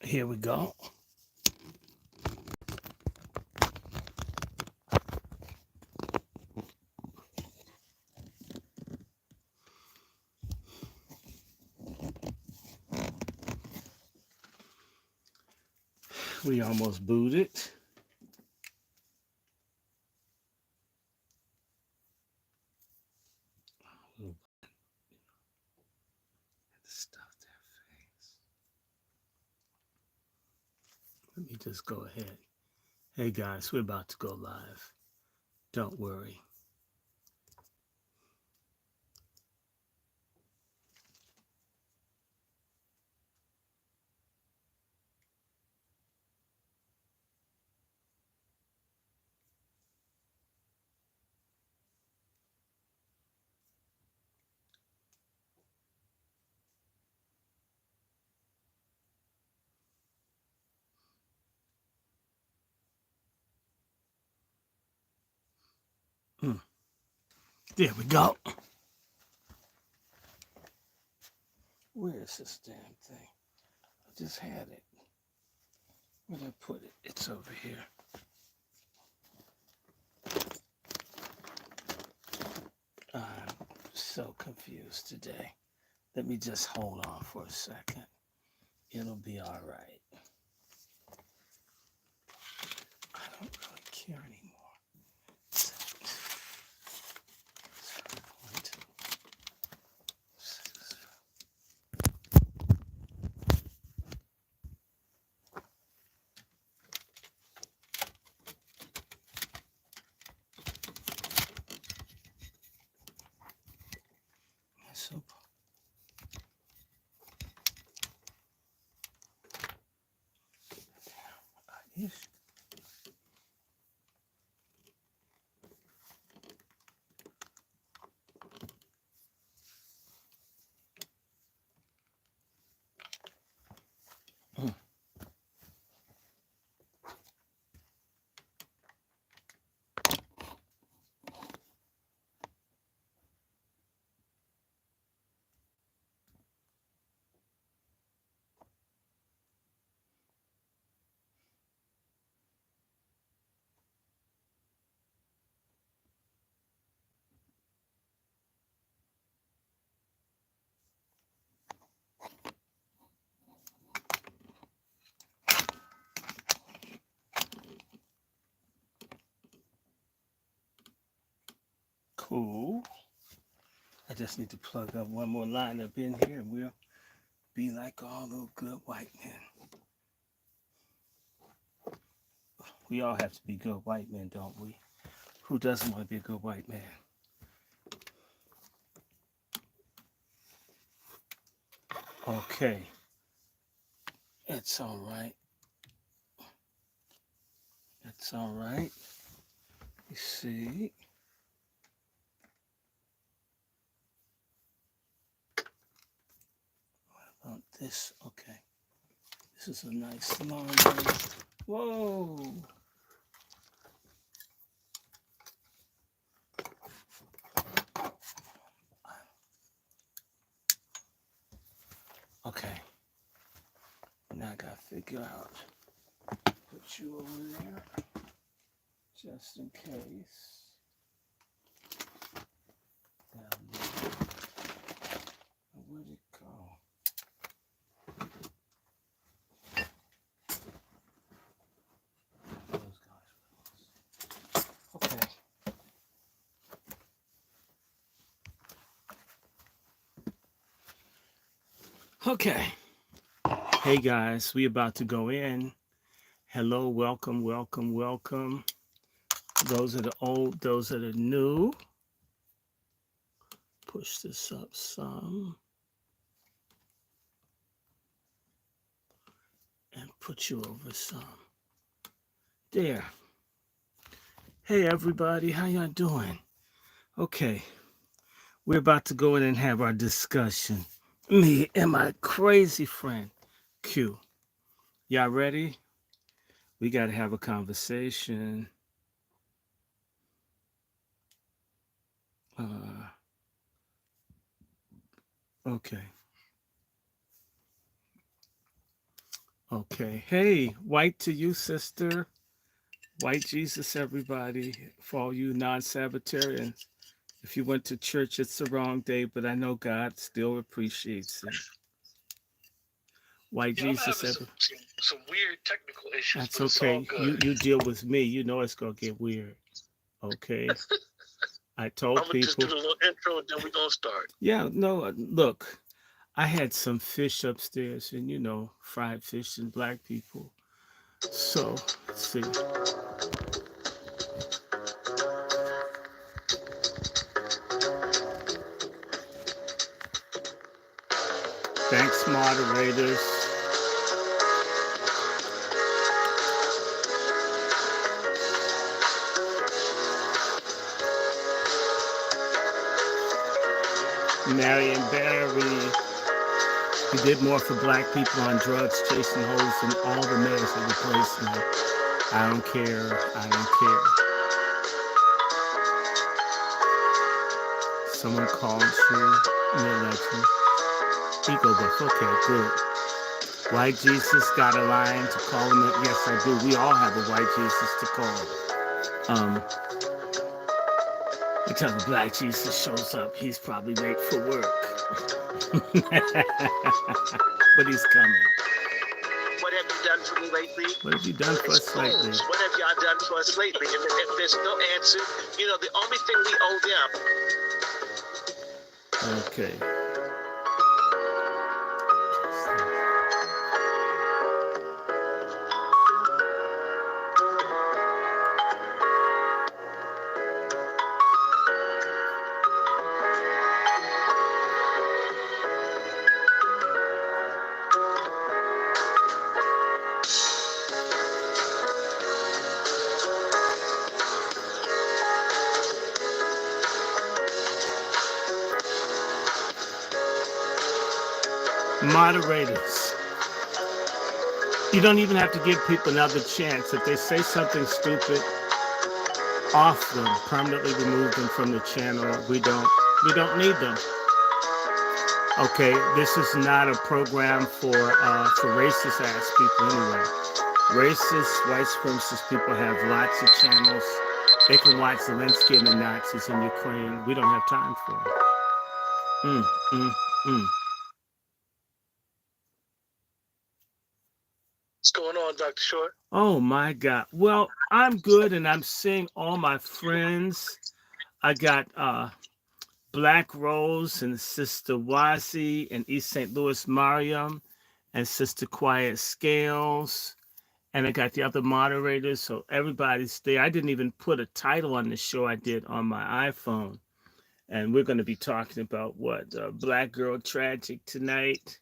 Here we go. We almost booted. Stuff their face. Let me just go ahead. Hey guys, we're about to go live. Don't worry. There we go. Where is this damn thing? I just had it. Where did I put it? It's over here. I'm so confused today. Let me just hold on for a second. It'll be all right. I don't really care anymore. So yes. Cool. I just need to plug up one more line up in here and we'll be like all those good white men. We all have to be good white men, don't we? Who doesn't want to be a good white man? Okay. It's all right. It's all right. You see. What about this? Okay. This is a nice long one. Whoa. Okay. Now I gotta figure out. Put you over there. Just in case. Down there. Where'd it go? Those guys. Okay. Okay. Hey guys, we about to go in. Hello, welcome, welcome, welcome. Those are the old, those are the new. Push this up some. And put you over some. There. Hey everybody, how y'all doing? Okay. We're about to go in and have our discussion. Me and my crazy friend, Q. Y'all ready? We got to have a conversation. Okay. Okay. Hey, white to you, sister. White Jesus, everybody. For all you non-Sabbatarians. If you went to church, it's the wrong day, but I know God still appreciates it. White Yeah, I'm Jesus, having every some weird technical issues, that's but it's all okay. good. You deal with me. You know it's gonna get weird. Okay. I I'm told gonna just do people. the little intro and then we're gonna start. Yeah, no, look, I had some fish upstairs, and fried fish and black people. So, let's see. Thanks, moderators. Marion Barry. He did more for black people on drugs, chasing hoes, than all the mayors that replaced him. I don't care. I don't care. Someone called you near legend. Ego buff. Okay, good. White Jesus got a line to call him. Yes, I do. We all have a white Jesus to call. Um, until the black Jesus shows up, he's probably late for work. But he's coming. What have you done for me lately? What have you done for us lately? What have y'all done for us lately? And if there's no answer, the only thing we owe them. Okay. Moderators, you don't even have to give people another chance. If they say something stupid, off them, permanently remove them from the channel. We don't need them. Okay, this is not a program for racist ass people anyway. Racist, white supremacist people have lots of channels. They can watch Zelensky and the Nazis in Ukraine. We don't have time for it. Mm, mm, mm. What's going on, Dr. Short? Oh my God. Well, I'm good, and I'm seeing all my friends. I got Black Rose and Sister Wazi and East St. Louis Mariam and Sister Quiet Scales. And I got the other moderators, so everybody's there. I didn't even put a title on the show. I did on my iPhone. And we're going to be talking about what? Black Girl Tragic tonight.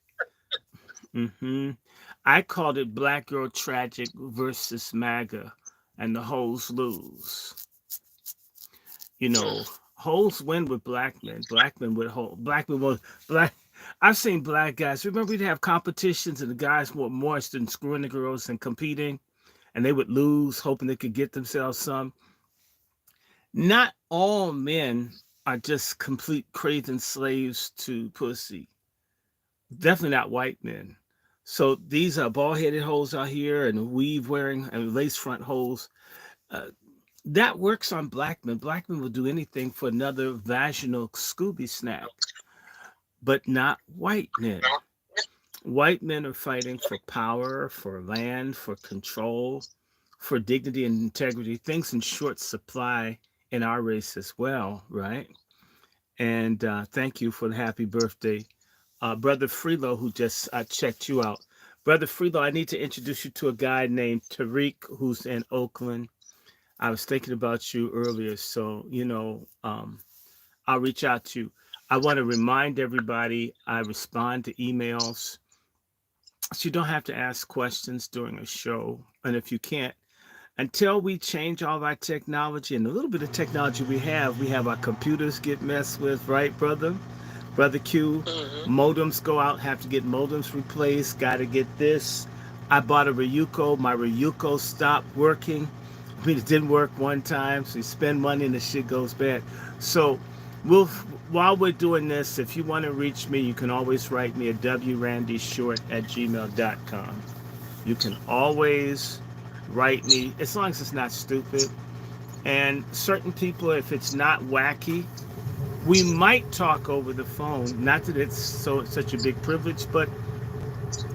I called it Black Girl Tragic versus MAGA, and the hoes lose. Hoes win with black men. Black men with hoes. Black men with black. I've seen black guys. Remember, we'd have competitions, and the guys were more interested in screwing the girls and competing, and they would lose, hoping they could get themselves some. Not all men are just complete craven slaves to pussy. Definitely not white men. So these are bald headed hoes out here and weave wearing and lace front hoes. Uh, that works on black men. Black men will do anything for another vaginal Scooby snack, but not white men. White men are fighting for power, for land, for control, for dignity and integrity, things in short supply in our race as well, right? And thank you for the happy birthday, Brother Freelo, who just checked you out. Brother Freelo, I need to introduce you to a guy named Tariq, who's in Oakland. I was thinking about you earlier, so I'll reach out to you. I want to remind everybody I respond to emails, so you don't have to ask questions during a show. And if you can't, until we change all of our technology and a little bit of technology we have our computers get messed with, right, brother Q? Modems go out, have to get modems replaced, got to get this. I bought a Ryuko. My Ryuko stopped working. I mean, it didn't work one time, so you spend money and the shit goes bad. So we'll while we're doing this, if you want to reach me, you can always write me at DrRandyShort@gmail.com. You can always write me as long as it's not stupid. And certain people, if it's not wacky, we might talk over the phone. Not that it's such a big privilege, but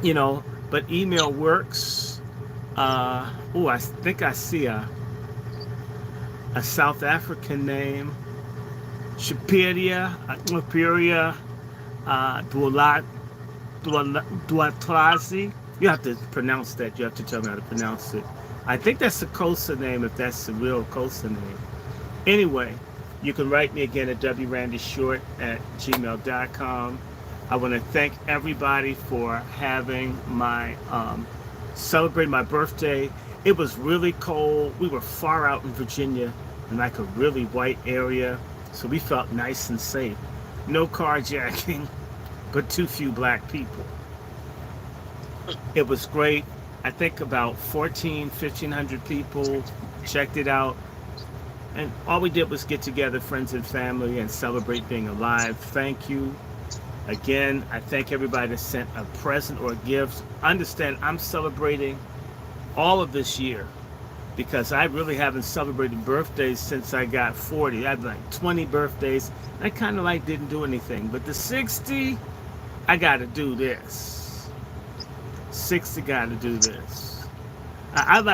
you know, but email works. I think I see a South African name, Shapiria Duatrazi. You have to pronounce that. You have to tell me how to pronounce it. I think that's the Kosa name, if that's the real Kosa name. Anyway, you can write me again at DrRandyShort at gmail.com. I want to thank everybody for having my celebrate my birthday. It was really cold. We were far out in Virginia in like a really white area, so we felt nice and safe. No carjacking, but too few black people. It was great. I think about 1,500 people checked it out. And all we did was get together, friends and family, and celebrate being alive. Thank you. Again, I thank everybody that sent a present or a gift. Understand, I'm celebrating all of this year because I really haven't celebrated birthdays since I got 40. I had like 20 birthdays. I kind of like didn't do anything. But the 60, I got to do this. 60 got to do this. I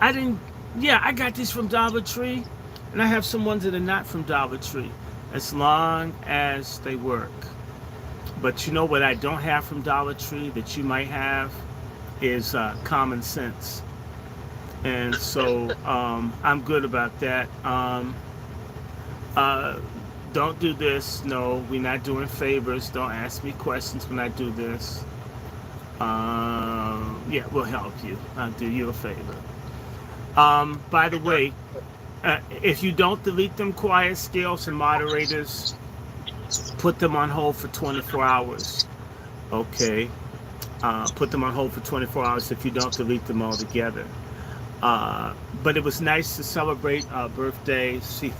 didn't, yeah, I got these from Dollar Tree. And I have some ones that are not from Dollar Tree, as long as they work. But you know what I don't have from Dollar Tree that you might have is common sense. And so I'm good about that. Uh, don't do this. No, we're not doing favors. Don't ask me questions when I do this. Yeah, we'll help you. I'll do you a favor. By the way, if you don't delete them, quiet scales and moderators, put them on hold for 24 hours. Okay. Put them on hold for 24 hours if you don't delete them altogether. But it was nice to celebrate our birthday, see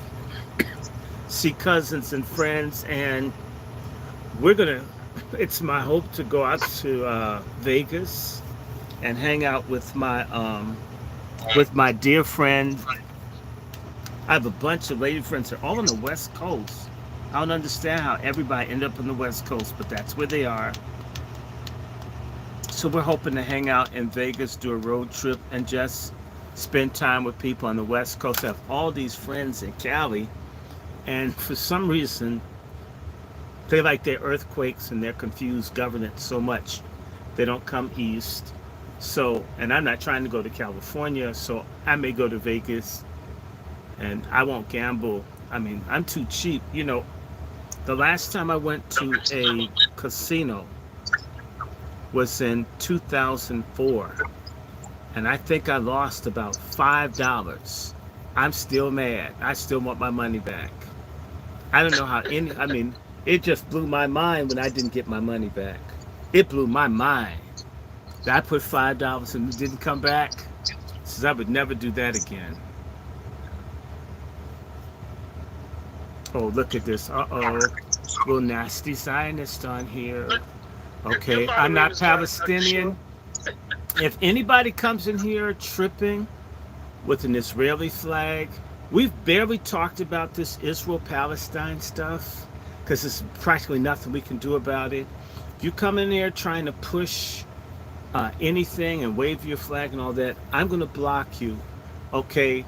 cousins and friends, and it's my hope to go out to Vegas and hang out with my dear friend. I have a bunch of lady friends. They're all on the West Coast. I don't understand how everybody ended up on the West Coast, but that's where they are. So we're hoping to hang out in Vegas, do a road trip, and just spend time with people on the West Coast. I have all these friends in Cali, and for some reason, they like their earthquakes and their confused governance so much, they don't come east. So, and I'm not trying to go to California, so I may go to Vegas, and I won't gamble. I mean, I'm too cheap. You know, the last time I went to a casino was in 2004, and I think I lost about $5. I'm still mad. I still want my money back. I don't know how I mean, it just blew my mind when I didn't get my money back. It blew my mind. I put $5 and it didn't come back. Says I would never do that again. Oh, look at this. Uh-oh. Little nasty Zionist on here. Okay, I'm not Palestinian. If anybody comes in here tripping with an Israeli flag, we've barely talked about this Israel-Palestine stuff because there's practically nothing we can do about it. If you come in there trying to push anything and wave your flag and all that, I'm going to block you. Okay,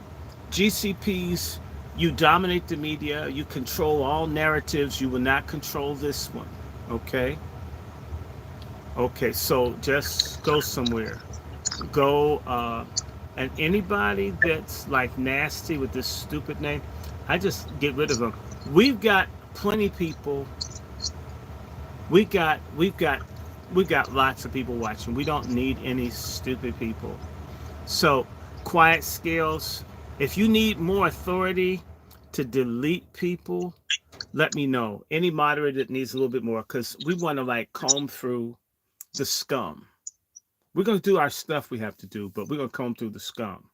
GCPs, you dominate the media, you control all narratives, you will not control this one. Okay? Okay, so just go somewhere. Go, and anybody that's like nasty with this stupid name, I just get rid of them. We've got plenty of people. We've got lots of people watching. We don't need any stupid people. So, quiet scales. If you need more authority to delete people, let me know. Any moderator that needs a little bit more, because we want to like comb through the scum. We're going to do our stuff we have to do, but we're going to comb through the scum.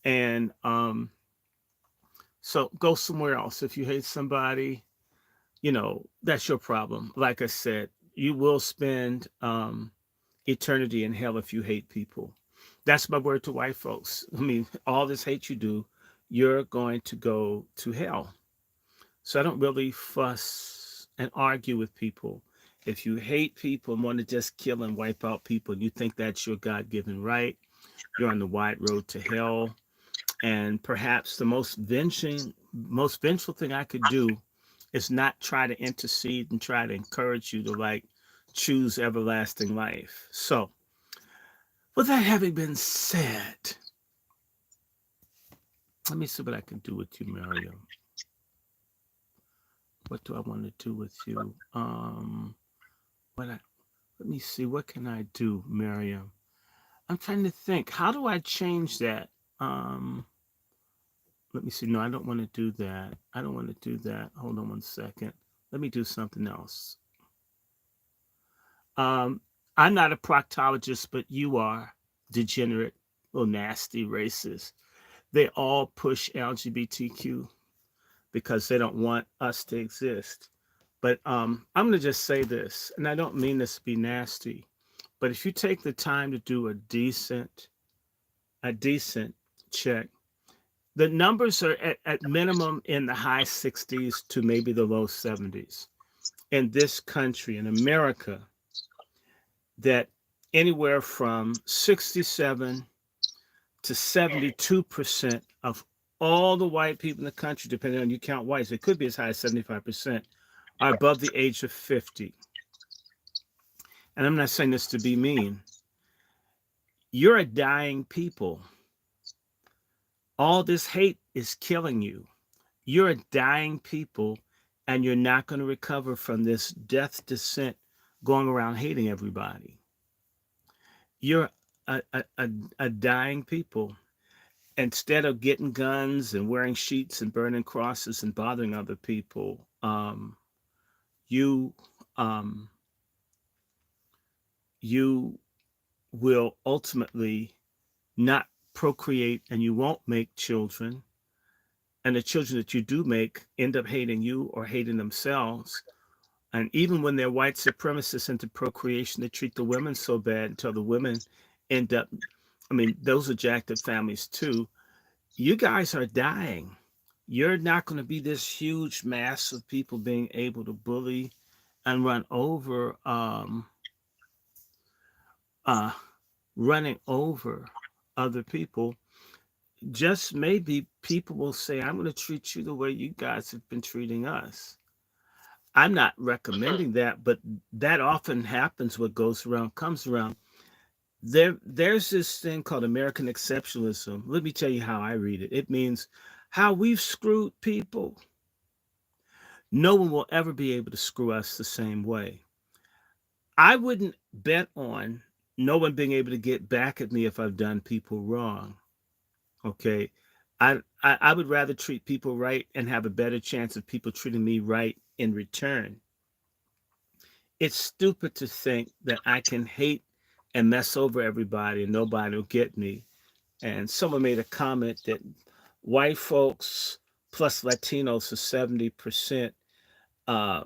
And so go somewhere else. If you hate somebody, you know, that's your problem. Like I said, you will spend eternity in hell if you hate people. That's my word to white folks. I mean, all this hate you do, you're going to go to hell. So I don't really fuss and argue with people. If you hate people and want to just kill and wipe out people, and you think that's your God given right, you're on the wide road to hell. And perhaps the most vengeful thing I could do is not try to intercede and try to encourage you to like choose everlasting life. So, with that having been said, let me see what I can do with you, Mario. What do I want to do with you? What I let me see. What can I do, Miriam? I'm trying to think. How do I change that? Um, Let me see. No, I don't want to do that. I don't want to do that. Hold on one second. Let me do something else. Um, I'm not a proctologist, but you are. Degenerate, little nasty, racist. They all push LGBTQ because they don't want us to exist. But I'm going to just say this, and I don't mean this to be nasty, but if you take the time to do a decent check, the numbers are at minimum in the high 60s to maybe the low 70s in this country, in America, that anywhere from 67 to 72% of all the white people in the country, depending on you count whites, it could be as high as 75%, are above the age of 50. And I'm not saying this to be mean. You're a dying people. All this hate is killing you. You're a dying people, and you're not going to recover from this death descent going around hating everybody. You're a dying people. Instead of getting guns and wearing sheets and burning crosses and bothering other people, you um, you will ultimately not procreate, and you won't make children, and the children that you do make end up hating you or hating themselves. And even when they're white supremacists into procreation, they treat the women so bad until the women end up, I mean, those are jacked up families too. You guys are dying. You're not going to be this huge mass of people being able to bully and run over, uh, running over other people. Just maybe people will say, I'm going to treat you the way you guys have been treating us. I'm not recommending that, but that often happens. What goes around comes around. There's this thing called American exceptionalism. Let me tell you how I read it. It means how we've screwed people. No one will ever be able to screw us the same way. I wouldn't bet on no one being able to get back at me if I've done people wrong. Okay. I would rather treat people right and have a better chance of people treating me right in return. It's stupid to think that I can hate and mess over everybody and nobody will get me. And someone made a comment that white folks plus Latinos are 70%.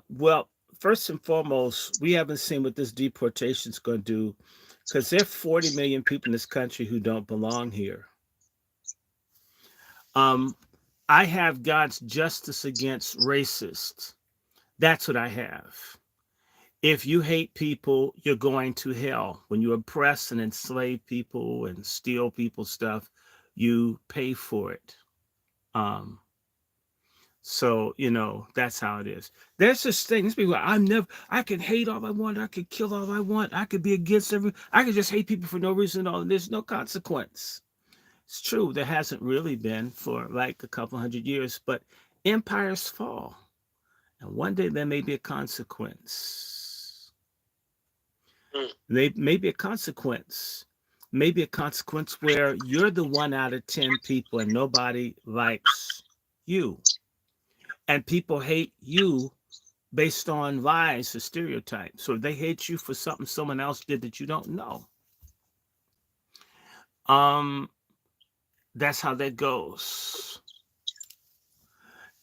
Well, first and foremost, we haven't seen what this deportation is going to do because there are 40 million people in this country who don't belong here. Um, I have God's justice against racists. That's what I have. If you hate people, you're going to hell. When you oppress and enslave people and steal people's stuff, you pay for it. Um, so that's how it is. There's this thing. These people, I can hate all I want. I can kill all I want. I could be against I could just hate people for no reason at all. And there's no consequence. It's true. There hasn't really been for like a couple hundred years, but empires fall. And one day there may be a consequence. Mm. They may be a consequence. Maybe a consequence where you're the 1 out of 10 people and nobody likes you. And people hate you based on lies or stereotypes. So they hate you for something someone else did that you don't know. Um, that's how that goes.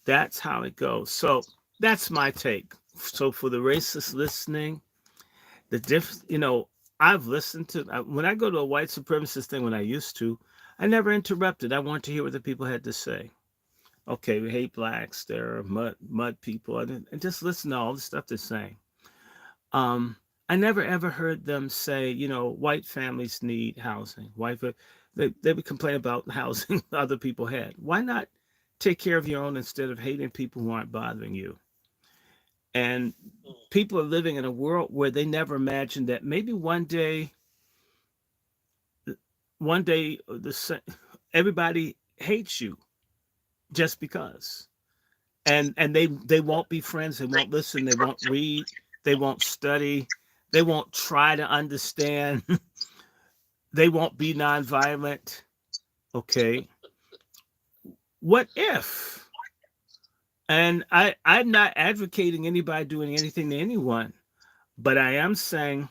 That's how it goes. So that's my take. So for the racists listening, the diff, I've listened to when I go to a white supremacist thing when I used to, I never interrupted. I wanted to hear what the people had to say. Okay, we hate blacks. They're mud people, and just listen to all the stuff they're saying. Um, I never ever heard them say, white families need housing. They would complain about housing other people had. Why not take care of your own instead of hating people who aren't bothering you? And people are living in a world where they never imagined that maybe one day everybody hates you just because, and they won't be friends. They won't listen. They won't read. They won't study. They won't try to understand. They won't be nonviolent. Okay, what if? And I'm not advocating anybody doing anything to anyone, but I am saying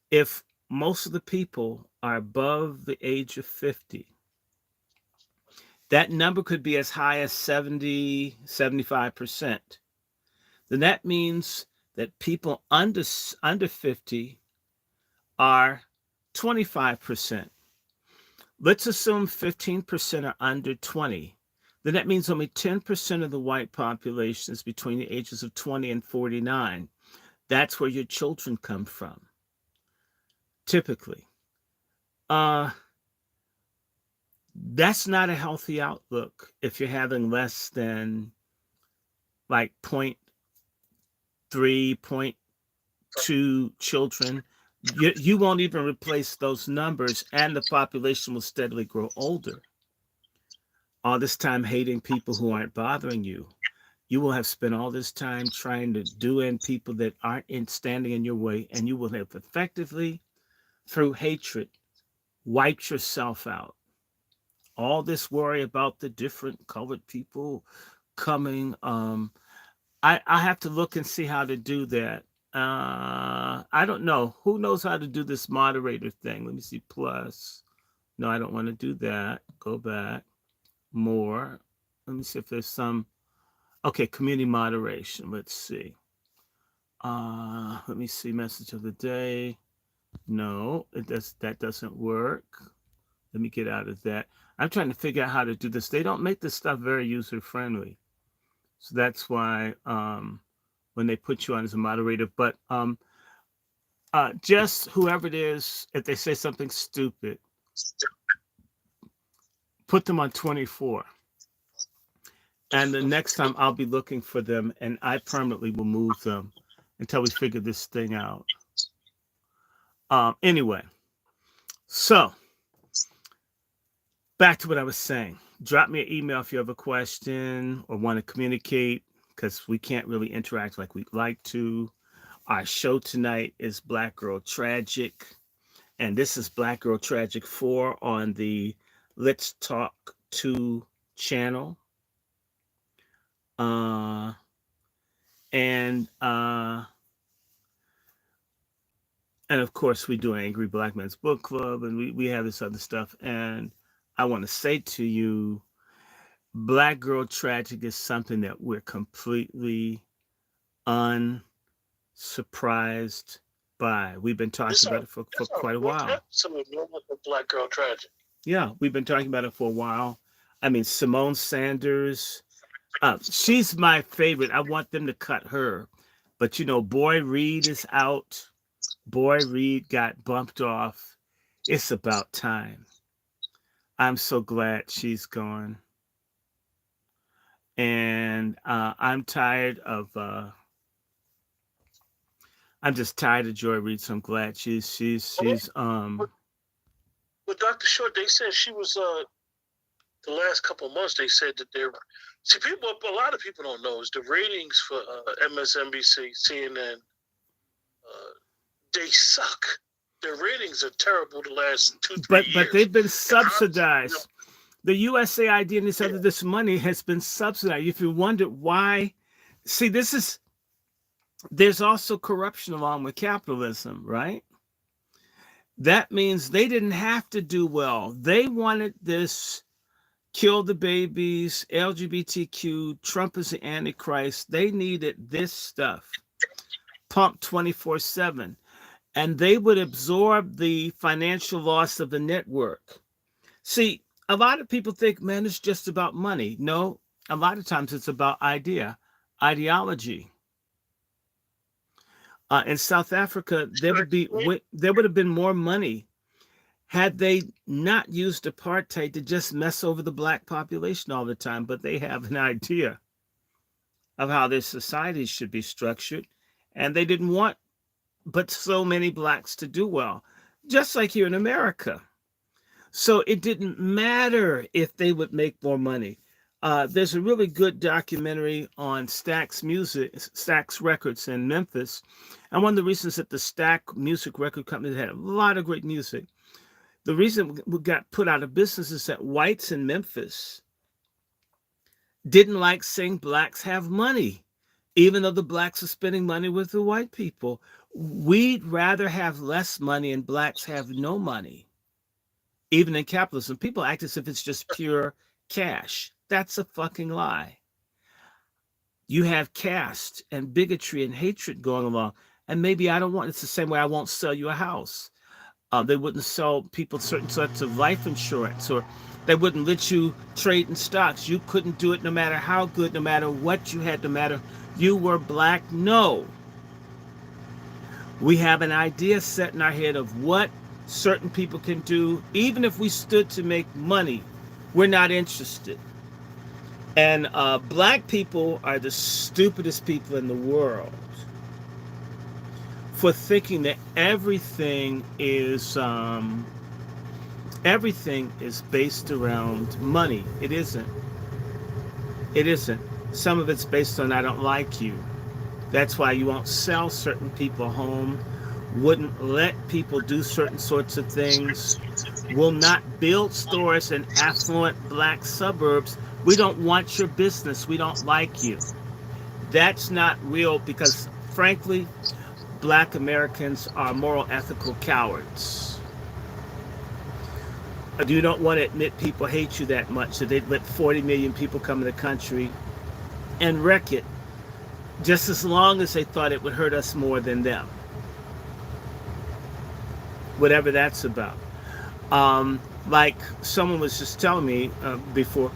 if most of the people are above the age of 50, that number could be as high as 70, 75%. Then that means that people under 50 are 25%. Let's assume 15% are under 20. Then that means only 10% of the white population is between the ages of 20 and 49. That's where your children come from, typically. That's not a healthy outlook if you're having less than like 0.3, 0.2 children. You won't even replace those numbers, and the population will steadily grow older. All this time hating people who aren't bothering you. You will have spent all this time trying to do in people that aren't standing in your way, and you will have effectively, through hatred, wiped yourself out. All this worry about the different colored people coming. I have to look and see how to do that. I don't know. Who knows how to do this moderator thing? Let me see. Plus. No, I don't want to do that. Go back. More. Let me see if there's some. Okay, community moderation. Let's see. Let me see. Message of the day. No, that doesn't work. Let me get out of that. I'm trying to figure out how to do this. They don't make this stuff very user friendly. So that's why when they put you on as a moderator, but just whoever it is, if they say something stupid, put them on 24. And the next time I'll be looking for them, and I permanently will move them until we figure this thing out. Anyway, so back to what I was saying. Drop me an email if you have a question or want to communicate, because we can't really interact like we'd like to. Our show tonight is Black Girl Tragic, and this is Black Girl Tragic 4 on the Let's Talk 2 channel. And of course we do Angry Black Men's Book Club, and we have this other stuff. And I want to say to you, Black Girl Tragic is something that we're completely unsurprised by. We've been talking about it for quite a while. Black Girl Tragic. Yeah, we've been talking about it for a while. I mean, Simone Sanders, she's my favorite. I want them to cut her. But, Boy Reed is out. Boy Reed got bumped off. It's about time. I'm so glad she's gone. And I'm tired of... I'm just tired of Joy Reid, so I'm glad she's But Dr. Short, they said she was the last couple of months. They said that a lot of people don't know is the ratings for MSNBC, CNN, they suck. Their ratings are terrible the last 2-3 years. But they've been subsidized. The USAID and this money has been subsidized. If you wonder why, see, there's also corruption along with capitalism, right? That means they didn't have to do well. They wanted this, kill the babies, LGBTQ, Trump is the Antichrist. They needed this stuff pumped 24/7. and they would absorb the financial loss of the network. See, a lot of people think, man, it's just about money. No, a lot of times it's about ideology. In South Africa, there would have been more money had they not used apartheid to just mess over the black population all the time. But they have an idea of how their societies should be structured, and they didn't want but so many blacks to do well, just like here in America. So it didn't matter if they would make more money. There's a really good documentary on Stax Records in Memphis. And one of the reasons that the Stax Music Record Company had a lot of great music, the reason we got put out of business is that whites in Memphis didn't like seeing blacks have money, even though the blacks are spending money with the white people. We'd rather have less money and blacks have no money. Even in capitalism, people act as if it's just pure cash. That's a fucking lie. You have caste and bigotry and hatred going along. And maybe it's the same way I won't sell you a house. They wouldn't sell people certain sorts of life insurance, or they wouldn't let you trade in stocks. You couldn't do it no matter how good, no matter what you had, no matter you were black. No. We have an idea set in our head of what certain people can do. Even if we stood to make money, we're not interested. And black people are the stupidest people in the world for thinking that everything is based around money. It isn't. It isn't. Some of it's based on I don't like you. That's why you won't sell certain people home, wouldn't let people do certain sorts of things, will not build stores in affluent black suburbs. We don't want your business. We don't like you. That's not real because, frankly, black Americans are moral, ethical cowards. You don't want to admit people hate you that much, so they'd let 40 million people come to the country and wreck it, just as long as they thought it would hurt us more than them. Whatever that's about. Like someone was just telling me before,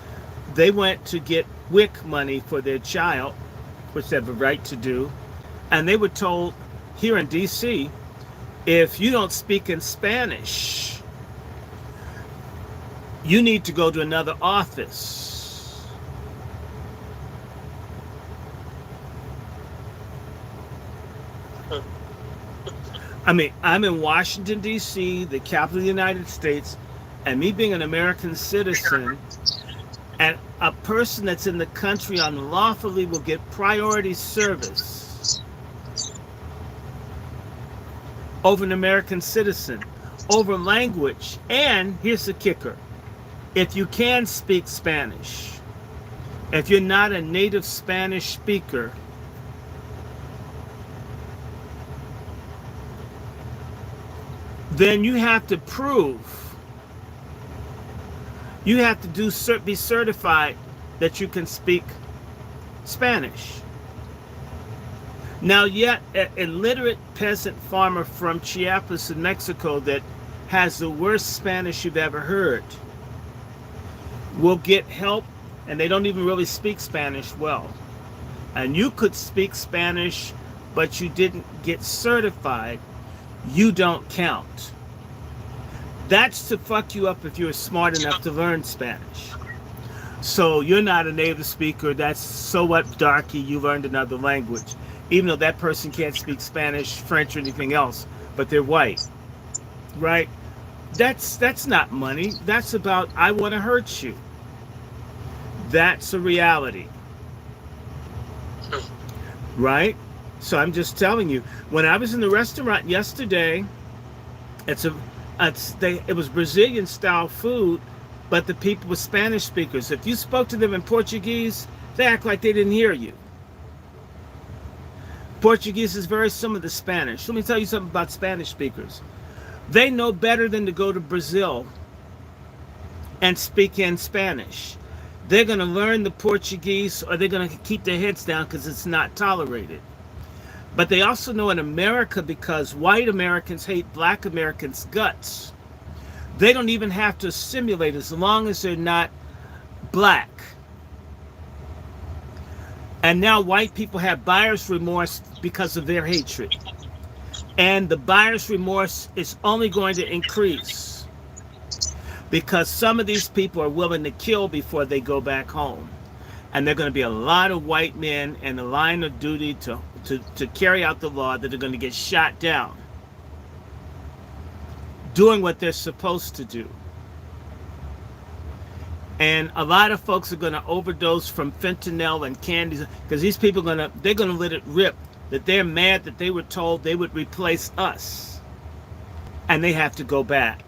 they went to get WIC money for their child, which they have a right to do, and they were told here in DC, if you don't speak in Spanish, you need to go to another office. I mean, I'm in Washington, D.C., the capital of the United States, and me being an American citizen, and a person that's in the country unlawfully will get priority service over an American citizen, over language. And here's the kicker. If you can speak Spanish, if you're not a native Spanish speaker, then you have to prove, you have to be certified that you can speak Spanish. Now, yet an illiterate peasant farmer from Chiapas in Mexico that has the worst Spanish you've ever heard will get help, and they don't even really speak Spanish well. And you could speak Spanish, but you didn't get certified. You don't count. That's to fuck you up if you're smart enough to learn Spanish. So you're not a native speaker. That's so what, darky, you learned another language. Even though that person can't speak Spanish, French, or anything else, but they're white, right? That's not money. That's about, I want to hurt you. That's a reality, right? So I'm just telling you, when I was in the restaurant yesterday, it was Brazilian style food, but the people were Spanish speakers. If you spoke to them in Portuguese, they act like they didn't hear you. Portuguese is very similar to Spanish. Let me tell you something about Spanish speakers. They know better than to go to Brazil and speak in Spanish. They're going to learn the Portuguese, or they're going to keep their heads down because it's not tolerated. But they also know in America, because white Americans hate black Americans' guts, they don't even have to assimilate as long as they're not black. And now white people have buyer's remorse because of their hatred. And the buyer's remorse is only going to increase because some of these people are willing to kill before they go back home. And there are going to be a lot of white men in the line of duty to carry out the law that are going to get shot down doing what they're supposed to do. And a lot of folks are going to overdose from fentanyl and candies because these people they're going to let it rip that they're mad that they were told they would replace us and they have to go back.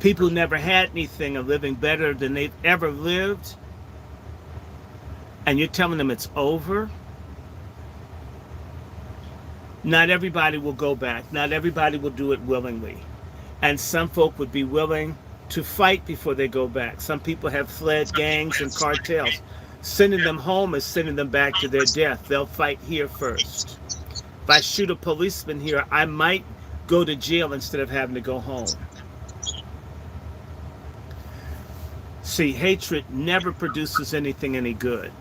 People who never had anything are living better than they've ever lived, and you're telling them it's over. Not everybody will go back. Not everybody will do it willingly. And some folk would be willing to fight before they go back. Some people have fled gangs and cartels. Sending them home is sending them back to their death. They'll fight here first. If I shoot a policeman here, I might go to jail instead of having to go home. See, hatred never produces anything any good.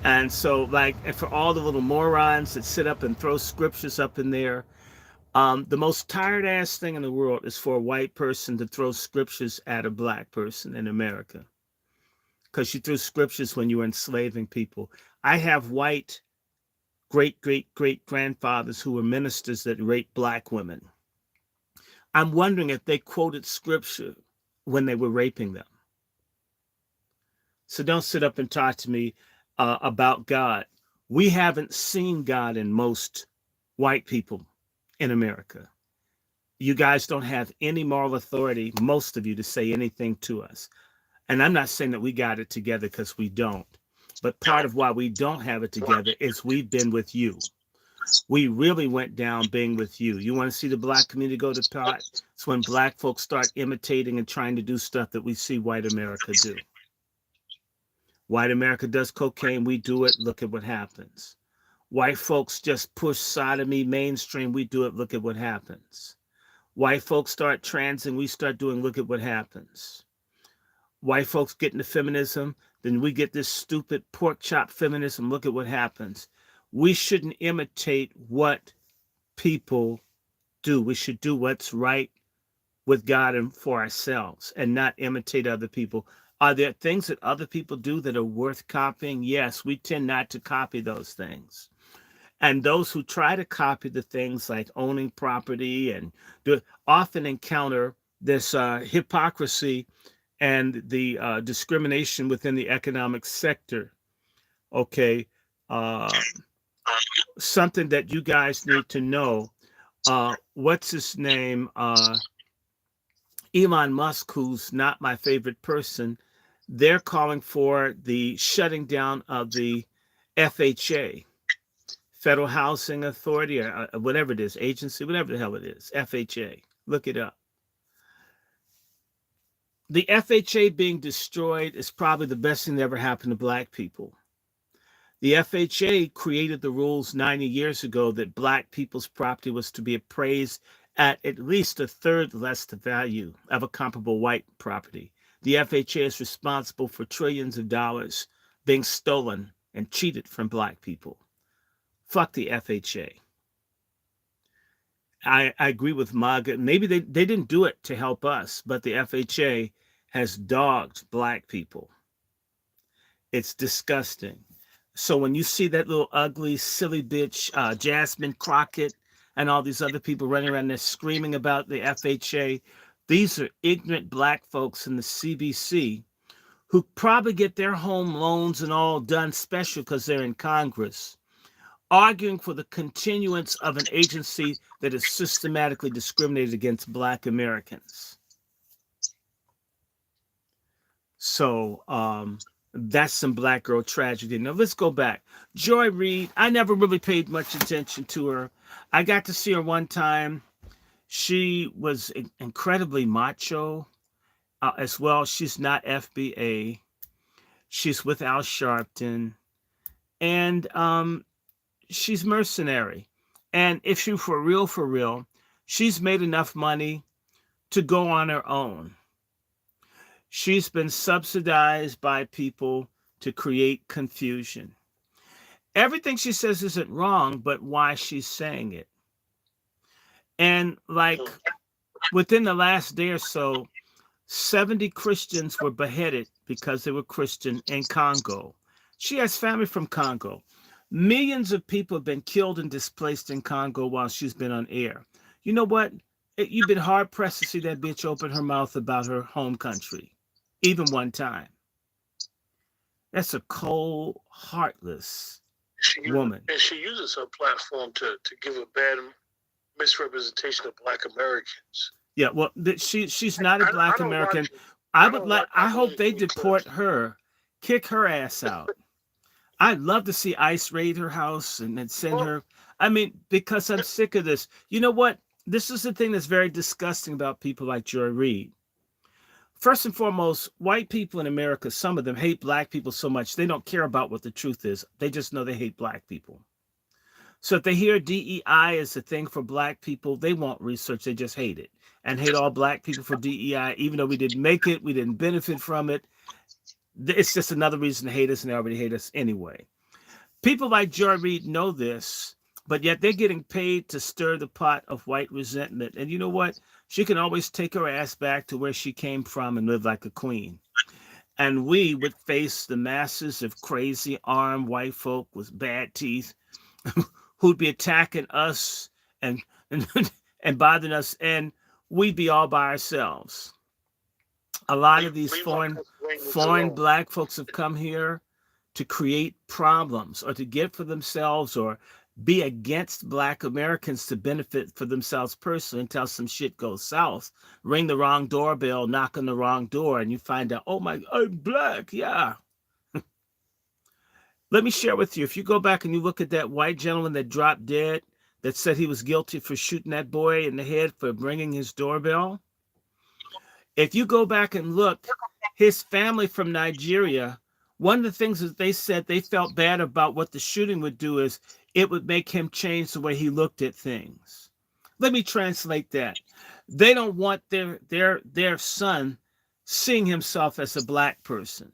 And so, and for all the little morons that sit up and throw scriptures up in there, the most tired ass thing in the world is for a white person to throw scriptures at a black person in America. Because you threw scriptures when you were enslaving people. I have white great-great-great-grandfathers who were ministers that raped black women. I'm wondering if they quoted scripture when they were raping them. So don't sit up and talk to me about God. We haven't seen God in most white people in America. You guys don't have any moral authority, most of you, to say anything to us. And I'm not saying that we got it together, because we don't. But part of why we don't have it together is we've been with you. We really went down being with you. You want to see the black community go to pot? It's when black folks start imitating and trying to do stuff that we see white America do. White America does cocaine, we do it, look at what happens. White folks just push sodomy mainstream, we do it, look at what happens. White folks start transing, we start doing, look at what happens. White folks get into feminism, then we get this stupid pork chop feminism, look at what happens. We shouldn't imitate what people do. We should do what's right with God and for ourselves and not imitate other people. Are there things that other people do that are worth copying? Yes, we tend not to copy those things. And those who try to copy the things like owning property and often encounter this hypocrisy and the discrimination within the economic sector. Okay, something that you guys need to know. What's his name? Elon Musk, who's not my favorite person, they're calling for the shutting down of the FHA, Federal Housing Authority, or whatever it is, agency, whatever the hell it is, FHA. Look it up. The FHA being destroyed is probably the best thing that ever happened to black people. The FHA created the rules 90 years ago that black people's property was to be appraised at least a third less the value of a comparable white property. The FHA is responsible for trillions of dollars being stolen and cheated from black people. Fuck the FHA. I agree with MAGA. Maybe they didn't do it to help us, but the FHA has dogged black people. It's disgusting. So when you see that little ugly, silly bitch, Jasmine Crockett, and all these other people running around there screaming about the FHA, these are ignorant black folks in the CBC who probably get their home loans and all done special because they're in Congress, arguing for the continuance of an agency that is systematically discriminated against black Americans. So that's some black girl tragedy. Now let's go back. Joy Reid, I never really paid much attention to her. I got to see her one time. She was incredibly macho as well. She's not FBA. She's with Al Sharpton. and she's mercenary. And if she for real, she's made enough money to go on her own. She's been subsidized by people to create confusion. Everything she says isn't wrong, but why she's saying it. And like within the last day or so, 70 Christians were beheaded because they were Christian in Congo. She has family from Congo. Millions of people have been killed and displaced in Congo while she's been on air. You know what? You've been hard pressed to see that bitch open her mouth about her home country, even one time. That's a cold, heartless woman. And she uses her platform to give a bad misrepresentation of Black Americans. Yeah, well, she's not a Black American. I hope they deport her, kick her ass out. I'd love to see ICE raid her house and then send her. I mean, because I'm sick of this. You know what? This is the thing that's very disgusting about people like Joy Reid. First and foremost, white people in America, some of them hate Black people so much they don't care about what the truth is. They just know they hate Black people. So if they hear DEI is a thing for Black people, they won't research. They just hate it and hate all Black people for DEI, even though we didn't make it, we didn't benefit from it. It's just another reason to hate us, and they already hate us anyway. People like Joy Reid know this, but yet they're getting paid to stir the pot of white resentment. And you know what? She can always take her ass back to where she came from and live like a queen. And we would face the masses of crazy armed white folk with bad teeth who'd be attacking us and bothering us, and we'd be all by ourselves. A lot of these foreign Black folks have come here to create problems or to get for themselves or be against Black Americans to benefit for themselves personally until some shit goes south. Ring the wrong doorbell, knock on the wrong door, and you find out, oh my, I'm Black, yeah. Let me share with you, if you go back and you look at that white gentleman that dropped dead, that said he was guilty for shooting that boy in the head for ringing his doorbell, if you go back and look, his family from Nigeria, one of the things that they said they felt bad about what the shooting would do is it would make him change the way he looked at things. Let me translate that. They don't want their son seeing himself as a Black person.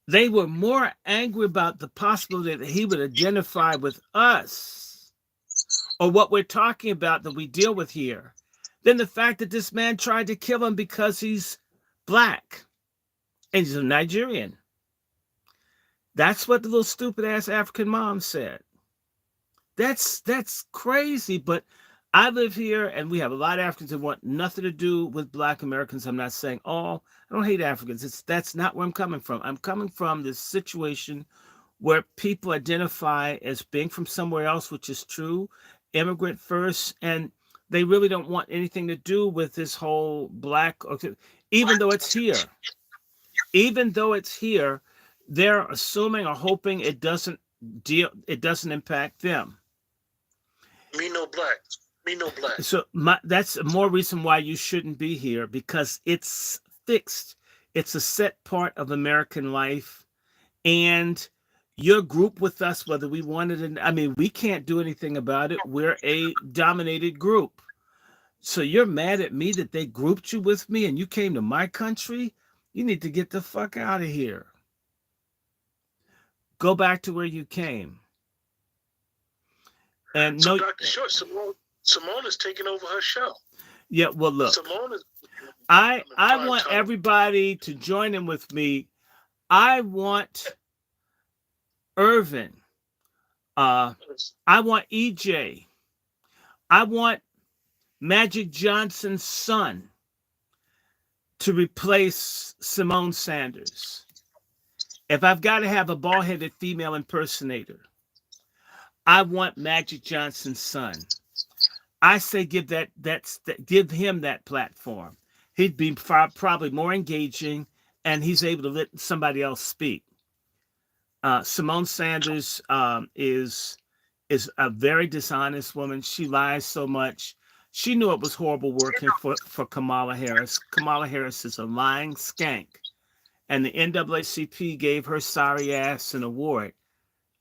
They were more angry about the possibility that he would identify with us or what we're talking about that we deal with here than the fact that this man tried to kill him because he's Black and he's a Nigerian. That's what the little stupid ass African mom said. That's crazy, but I live here and we have a lot of Africans that want nothing to do with Black Americans. I'm not saying, oh, I don't hate Africans. That's not where I'm coming from. I'm coming from this situation where people identify as being from somewhere else, which is true, immigrant first, and they really don't want anything to do with this whole Black, even though it's here. Even though it's here, they're assuming or hoping it doesn't impact them. Me no Black. Me no Black. So that's more reason why you shouldn't be here, because it's fixed. It's a set part of American life, and your group with us, whether we wanted it, I mean, we can't do anything about it. We're a dominated group. So you're mad at me that they grouped you with me and you came to my country? You need to get the fuck out of here. Go back to where you came. And so Dr. Short, Simone is taking over her show. Yeah, well, look, Simone is, I want everybody to join in with me. I want Irvin. I want EJ. I want Magic Johnson's son to replace Simone Sanders. If I've got to have a bald-headed female impersonator, I want Magic Johnson's son. I say give him that platform. He'd be probably more engaging, and he's able to let somebody else speak. Simone Sanders is a very dishonest woman. She lies so much. She knew it was horrible working for Kamala Harris. Kamala Harris is a lying skank, and the NAACP gave her sorry ass an award.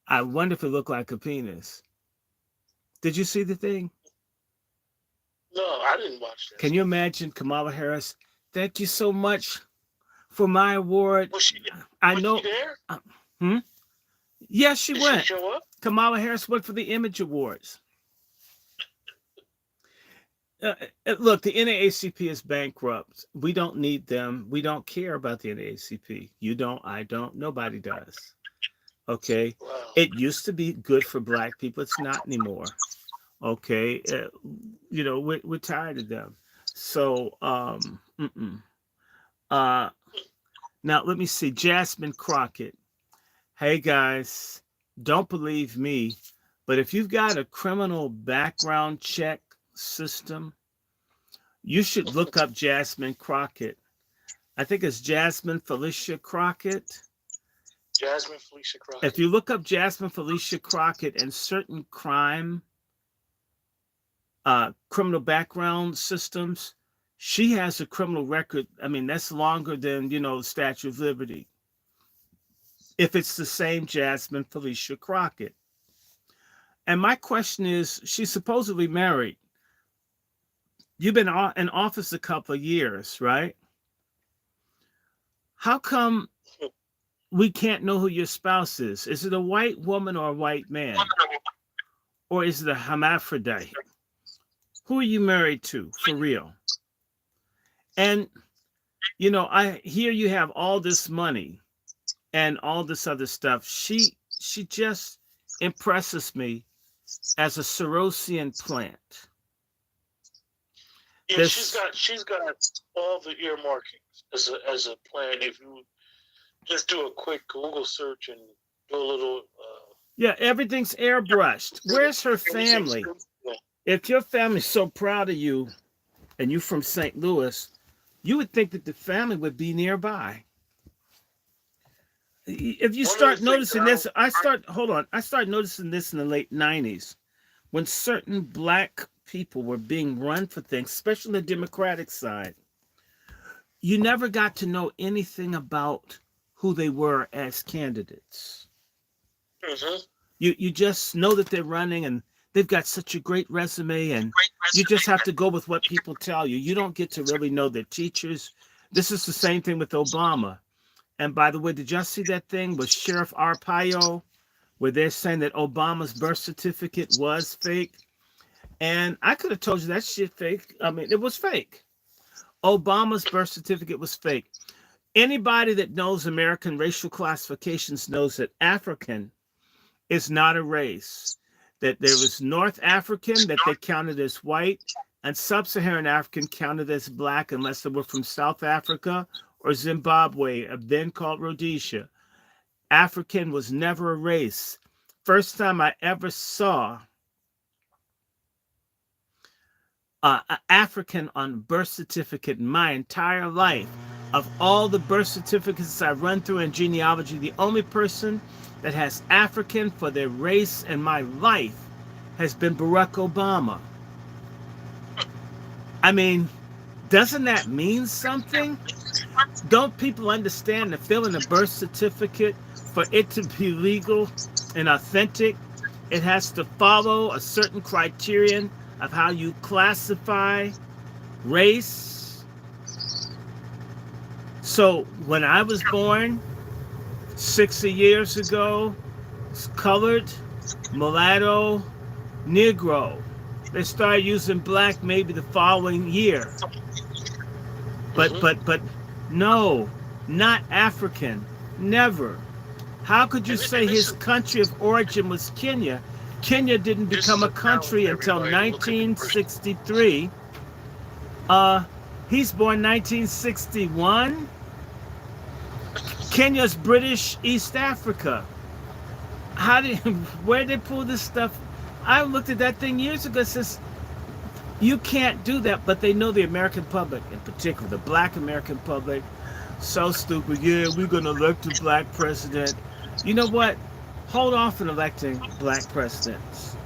I wonder if it looked like a penis. Did you see the thing? No, I didn't watch that. Can you imagine Kamala Harris? Thank you so much for my award. Was she there? Yes, she Did went. she show up? Kamala Harris went for the Image Awards. Look, the NAACP is bankrupt. We don't need them. We don't care about the NAACP. You don't, I don't, nobody does. Okay? Wow. It used to be good for black people. It's not anymore. Okay? We're tired of them. So, now let me see. Jasmine Crockett. Hey, guys, don't believe me, but if you've got a criminal background check system, you should look up Jasmine Crockett. I think it's Jasmine Felicia Crockett. Jasmine Felicia Crockett. If you look up Jasmine Felicia Crockett and certain criminal background systems, she has a criminal record. I mean, that's longer than, the Statue of Liberty. If it's the same Jasmine Felicia Crockett. And my question is, she's supposedly married. You've been in office a couple of years, right? How come we can't know who your spouse is? Is it a white woman or a white man? Or is it a hermaphrodite? Who are you married to, for real? And, I hear you have all this money and all this other stuff. She just impresses me as a Sorosian plant. Yeah, she's got all the earmarkings as a plan. If you just do a quick Google search and do a little. Yeah, everything's airbrushed. Where's her family? If your family's so proud of you, and you're from St. Louis, you would think that the family would be nearby. If you start noticing this, I start noticing this in the late 90s when certain black people were being run for things, especially the Democratic side. You never got to know anything about who they were as candidates. Mm-hmm. You just know that they're running and they've got such a great resume, and you just have to go with what people tell you. You don't get to really know their teachers. This is the same thing with Obama. And by the way, did y'all see that thing with Sheriff Arpaio, where they're saying that Obama's birth certificate was fake? And I could have told you that shit fake. I mean, it was fake. Obama's birth certificate was fake. Anybody that knows American racial classifications knows that African is not a race. That there was North African that they counted as white, and Sub-Saharan African counted as black unless they were from South Africa or Zimbabwe, then called Rhodesia. African was never a race. First time I ever saw African on birth certificate in my entire life. Of all the birth certificates I run through in genealogy, the only person that has African for their race in my life has been Barack Obama. I mean, doesn't that mean something? Don't people understand that filling a birth certificate, for it to be legal and authentic, it has to follow a certain criterion of how you classify race? So when I was born 60 years ago, it's colored, mulatto, Negro. They started using black maybe the following year. But no, not African. Never. How could you say his country of origin was Kenya? Kenya didn't become a country until 1963. He's born 1961. Kenya's British East Africa. Where did they pull this stuff? I looked at that thing years ago. It says, you can't do that, but they know the American public, in particular, the black American public, so stupid. Yeah, we're going to elect a black president. You know what? Hold off on electing black presidents.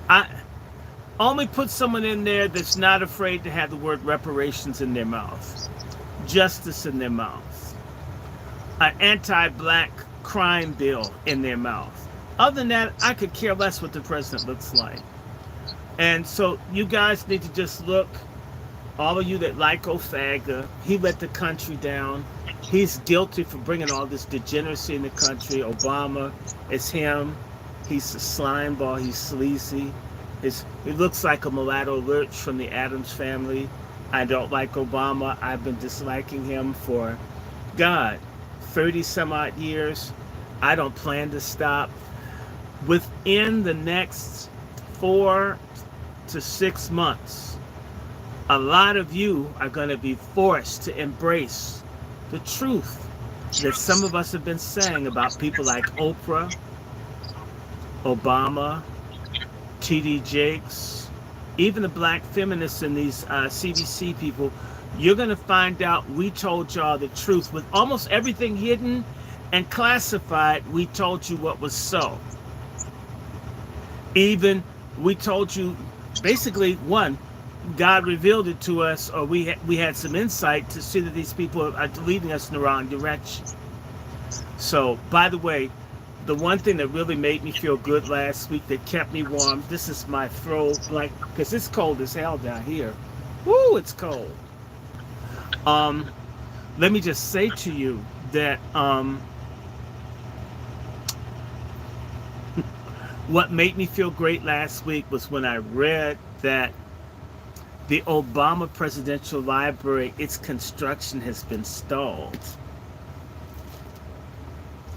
I only put someone in there that's not afraid to have the word reparations in their mouth, justice in their mouth. an anti-black crime bill in their mouth. Other than that, I could care less what the president looks like. And so you guys need to just look, all of you that like Ofaga, he let the country down. He's guilty for bringing all this degeneracy in the country. Obama, it's him. He's a slime ball. He's sleazy. He looks like a mulatto lurch from the Addams family. I don't like Obama. I've been disliking him for, God, 30 some odd years. I don't plan to stop. Within the next 4 to 6 months, a lot of you are going to be forced to embrace the truth that some of us have been saying about people like Oprah, Obama, T.D. Jakes, even the black feminists and these CBC people. You're going to find out we told y'all the truth. With almost everything hidden and classified, we told you what was so. Even we told you, basically, one, God revealed it to us, or we had some insight to see that these people are leading us in the wrong direction. So, by the way, the one thing that really made me feel good last week, that kept me warm, this is my throw blanket, because it's cold as hell down here. Woo, it's cold. Let me just say to you that what made me feel great last week was when I read that the Obama Presidential Library, its construction has been stalled.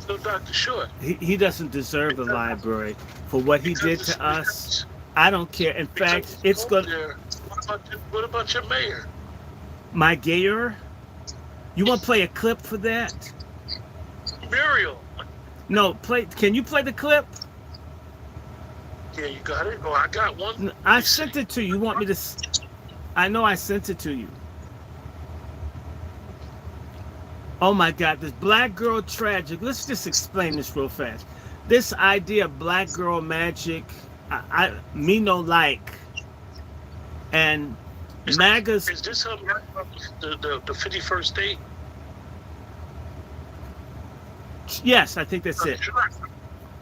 So, Dr. Short, He doesn't deserve a library for what he did to us. I don't care. In fact, it's good. What about your mayor? My gayer? You want to play a clip for that? Muriel. No, play. Can you play the clip? Yeah, you got it? Oh, I got one. I sent it to you. You want me to? I know I sent it to you. Oh my God, this black girl tragic. Let's just explain this real fast. This idea of black girl magic, me no like. And MAGA's. Is this the 51st date? Yes, I think that's it.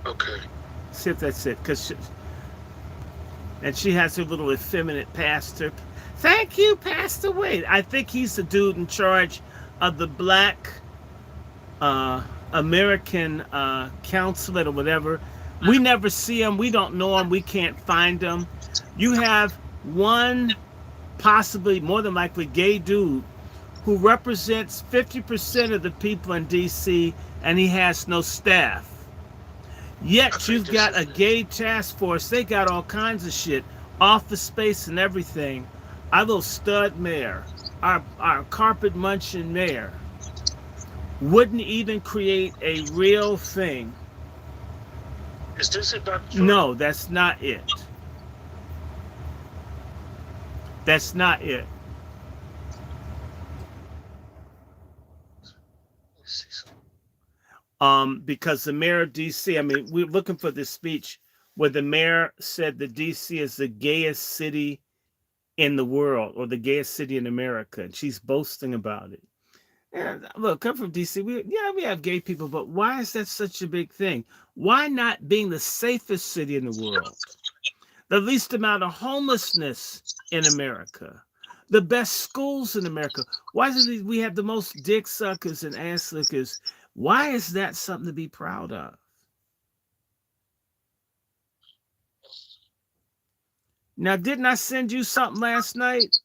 Okay. See if that's it. And she has her little effeminate pastor. Thank you, Pastor Wade. I think he's the dude in charge of the black American consulate or whatever. We never see him. We don't know him. We can't find him. You have one, possibly more than likely, gay dude who represents 50% of the people in D.C., and he has no staff. Yet you've got a gay task force. They got all kinds of shit, office space and everything. Our little stud mayor, our carpet munching mayor, wouldn't even create a real thing. Is this it, Dr. No, that's not it. That's not it. Because the mayor of DC, I mean, we're looking for this speech where the mayor said that DC is the gayest city in the world, or the gayest city in America, and she's boasting about it. And look, I'm from DC. We have gay people, but why is that such a big thing? Why not being the safest city in the world, the least amount of homelessness in America, the best schools in America? Why is it we have the most dick suckers and ass lickers? Why is that something to be proud of? Now, didn't I send you something last night?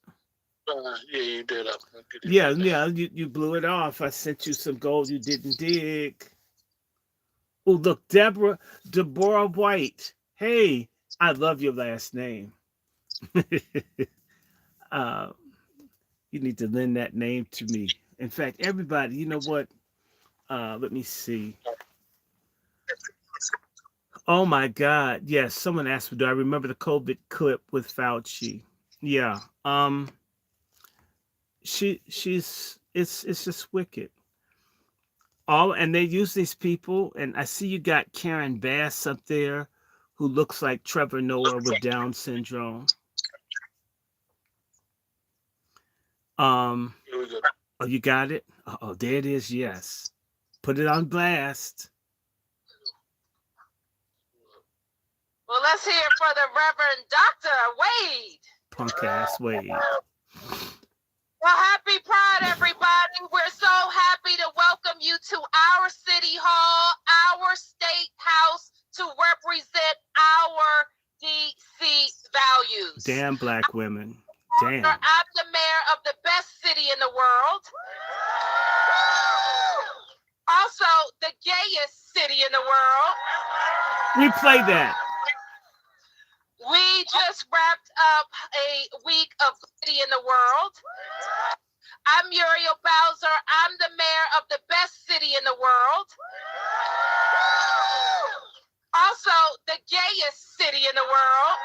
Yeah, you did. Yeah, you blew it off. I sent you some gold you didn't dig. Oh, look, Deborah White. Hey, I love your last name. You need to lend that name to me. In fact, everybody, you know what? Let me see. Oh my God. Yes, someone asked me, do I remember the COVID clip with Fauci? Yeah. She's it's just wicked. And they use these people, and I see you got Karen Bass up there who looks like Trevor Noah with Down syndrome. Oh, you got it? Oh, there it is. Yes. Put it on blast. Well, let's hear it for the Reverend Dr. Wade. Punk ass Wade. Well, happy Pride, everybody. We're so happy to welcome you to our city hall, our state house, to represent our DC values. Damn black women. Damn. I'm the mayor of the best city in the world. Also, the gayest city in the world. Replay that. We just wrapped up a week of city in the world. I'm Muriel Bowser. I'm the mayor of the best city in the world. Also, the gayest city in the world,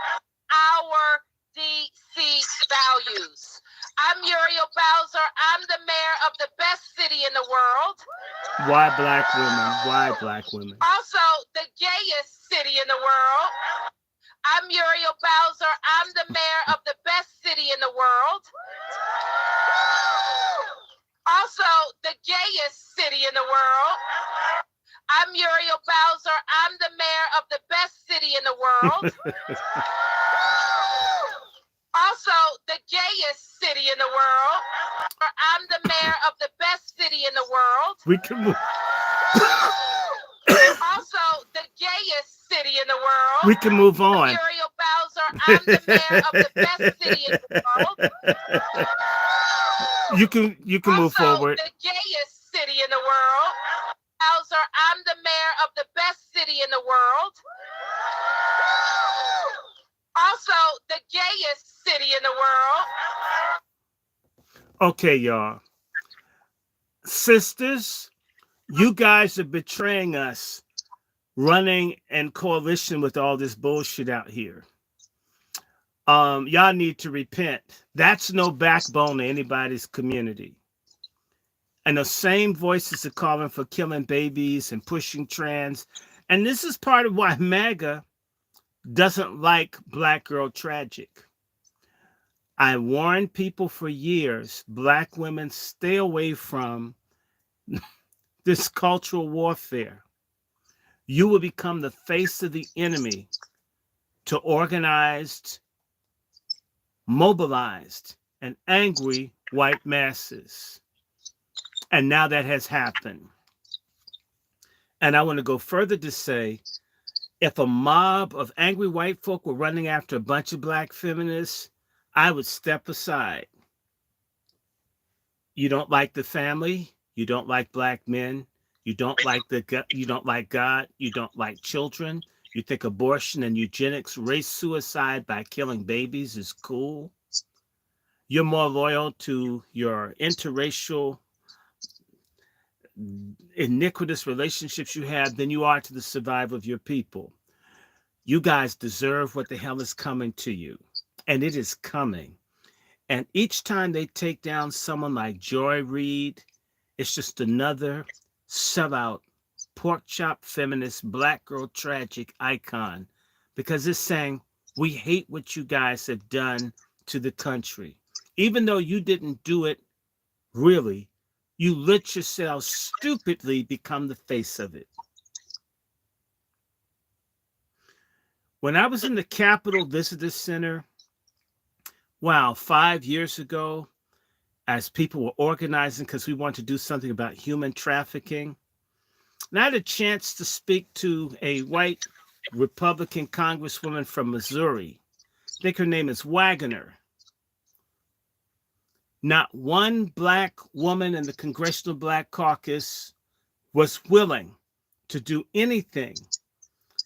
our DC values. I'm Muriel Bowser. I'm the mayor of the best city in the world. Why black women? Why black women? Also, the gayest city in the world. I'm Muriel Bowser. I'm the mayor of the best city in the world. Also, the gayest city in the world. I'm Muriel Bowser. I'm the mayor of the best city in the world. Also, the gayest city in the world. I'm the mayor of the best city in the world. We can move. Also, the gayest city in the world. We can move on. Muriel Bowser. I'm the mayor of the best city in the world. You can move Also, forward. the gayest city in the world. Bowser. I'm the mayor of the best city in the world. Also, the gayest city in the world. Okay, y'all. Sisters, you guys are betraying us, running in coalition with all this bullshit out here. Y'all need to repent. That's no backbone to anybody's community. And the same voices are calling for killing babies and pushing trans. And this is part of why MAGA doesn't like Black Girl Tragic. I warned people for years, black women, stay away from this cultural warfare. You will become the face of the enemy to organized, mobilized, and angry white masses. And now that has happened. And I want to go further to say, if a mob of angry white folk were running after a bunch of black feminists, I would step aside. You don't like the family, you don't like black men, you don't like God, you don't like children, you think abortion and eugenics, race suicide by killing babies is cool. You're more loyal to your interracial iniquitous relationships you have than you are to the survival of your people. You guys deserve what the hell is coming to you. And it is coming. And each time they take down someone like Joy Reid, it's just another sellout, pork chop feminist, black girl tragic icon. Because it's saying, we hate what you guys have done to the country. Even though you didn't do it, really, you let yourself stupidly become the face of it. When I was in the Capitol Visitor Center, 5 years ago, as people were organizing because we wanted to do something about human trafficking, and I had a chance to speak to a white Republican congresswoman from Missouri. I think her name is Wagner. Not one black woman in the Congressional Black Caucus was willing to do anything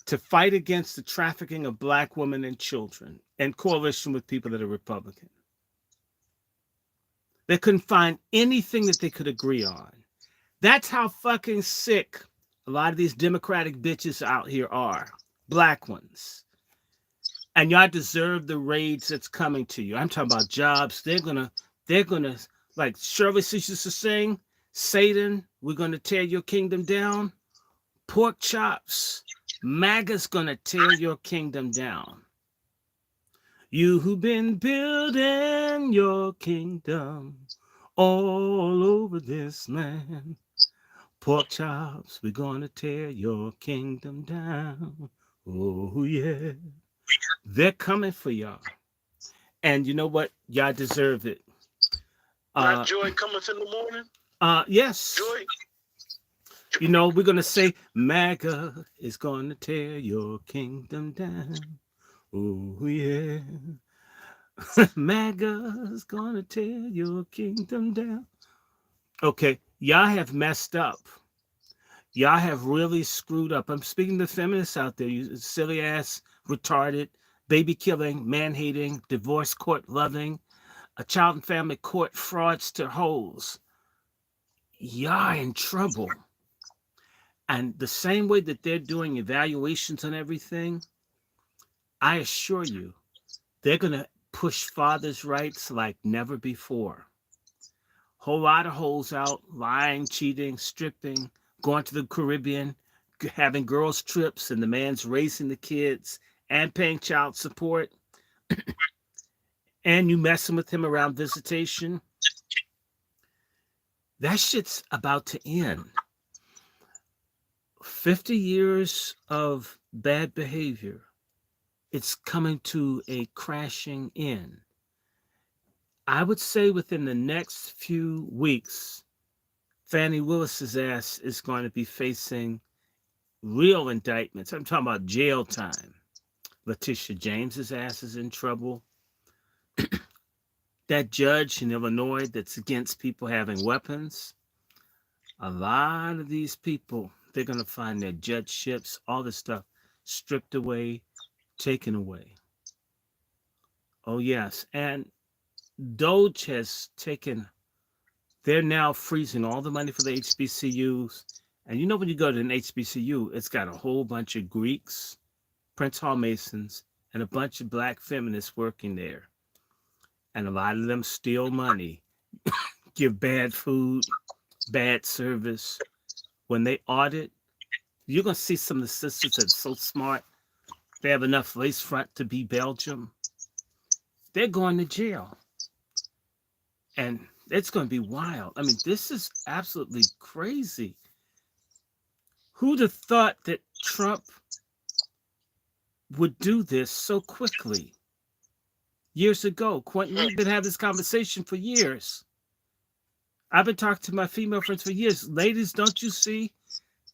to fight against the trafficking of black women and children in coalition with people that are Republican. They couldn't find anything that they could agree on. That's how fucking sick a lot of these Democratic bitches out here are, black ones. And y'all deserve the raids that's coming to you. I'm talking about jobs. They're gonna, like Shirley used to sing, Satan, we're gonna tear your kingdom down. Pork chops, MAGA's gonna tear your kingdom down. You who've been building your kingdom all over this land, Pork chops, we're gonna tear your kingdom down. Oh yeah. They're coming for y'all. And you know what? Y'all deserve it. Not Joy cometh in the morning. Yes. Joy. You know, we're gonna say MAGA is gonna tear your kingdom down. Oh yeah. MAGA is gonna tear your kingdom down. Okay, y'all have messed up. Y'all have really screwed up. I'm speaking to feminists out there, you silly ass, retarded, baby killing, man hating, divorce court loving, a child and family court fraudster holes. Y'all in trouble. And the same way that they're doing evaluations on everything, I assure you, they're going to push fathers' rights like never before. Whole lot of holes out, lying, cheating, stripping, going to the Caribbean, having girls' trips, and the man's raising the kids and paying child support. And you messing with him around visitation. That shit's about to end. 50 years of bad behavior. It's coming to a crashing end. I would say within the next few weeks, Fannie Willis's ass is going to be facing real indictments. I'm talking about jail time. Letitia James's ass is in trouble. That judge in Illinois that's against people having weapons. A lot of these people, they're going to find their judgeships, all this stuff stripped away, taken away. Oh, yes. And Doge has taken, they're now freezing all the money for the HBCUs. And you know, when you go to an HBCU, it's got a whole bunch of Greeks, Prince Hall Masons, and a bunch of black feminists working there. And a lot of them steal money, give bad food, bad service. When they audit, you're going to see some of the sisters that's so smart. They have enough lace front to be Belgium. They're going to jail. And it's going to be wild. I mean, this is absolutely crazy. Who'd have thought that Trump would do this so quickly? Years ago, Quentin, we've been having this conversation for years. I've been talking to my female friends for years. Ladies, don't you see?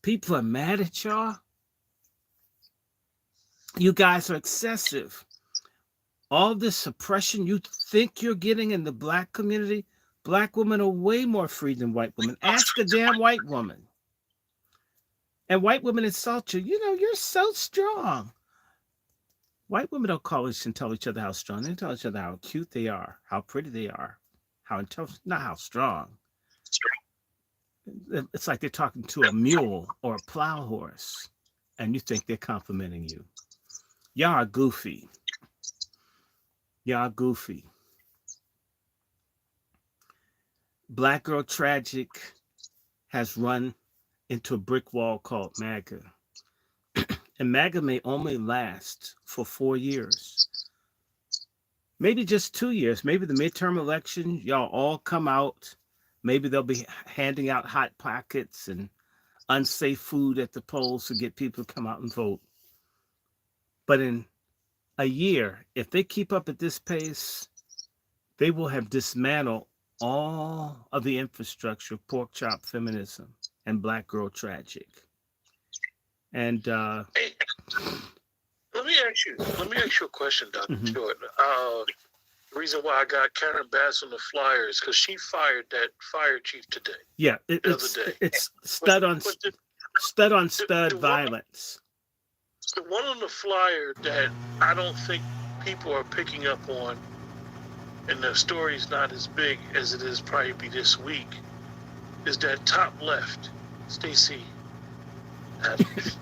People are mad at y'all. You guys are excessive. All this suppression you think you're getting in the black community, black women are way more free than white women. Ask a damn white woman. And white women insult you. You know, you're so strong. White women don't call each and tell each other how strong. They tell each other how cute they are, how pretty they are, how intelligent, not how strong. It's like they're talking to a mule or a plow horse, and you think they're complimenting you. Y'all are goofy. Y'all are goofy. Black Girl Tragic has run into a brick wall called MAGA. And MAGA may only last for 4 years. Maybe just 2 years. Maybe the midterm election, y'all all come out. Maybe they'll be handing out hot pockets and unsafe food at the polls to get people to come out and vote. But in a year, if they keep up at this pace, they will have dismantled all of the infrastructure of pork chop feminism and Black Girl Tragic. And hey, let me ask you a question, Dr. Short. The reason why I got Karen Bass on the flyer is because she fired that fire chief today. Yeah, it's stud on stud violence. The one on the flyer that I don't think people are picking up on, and the story's not as big as it is probably this week, is that top left, Stacey Adams.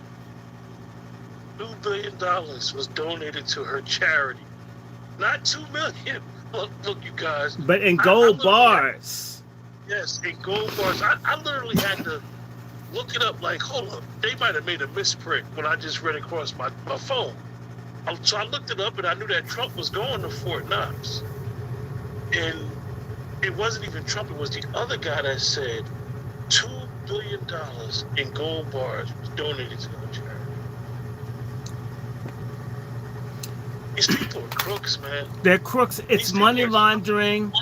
$2 billion was donated to her charity. Not $2 million. Look, you guys. But in gold bars. Yes, in gold bars. I literally had to look it up like, hold up. They might have made a misprint when I just read across my phone. So I looked it up and I knew that Trump was going to Fort Knox. And it wasn't even Trump. It was the other guy that said $2 billion in gold bars was donated to the charity. These people are crooks, man. They're crooks. It's These money people are- laundering.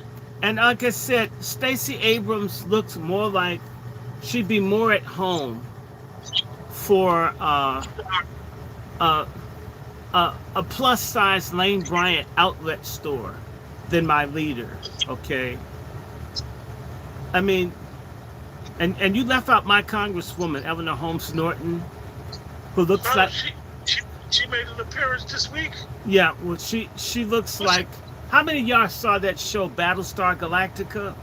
And like I said, Stacey Abrams looks more like she'd be more at home for a plus-size Lane Bryant outlet store than my leader, okay? I mean, and you left out my Congresswoman, Eleanor Holmes Norton, who looks like... She made an appearance this week. Yeah, well, she looks like... How many of y'all saw that show, Battlestar Galactica?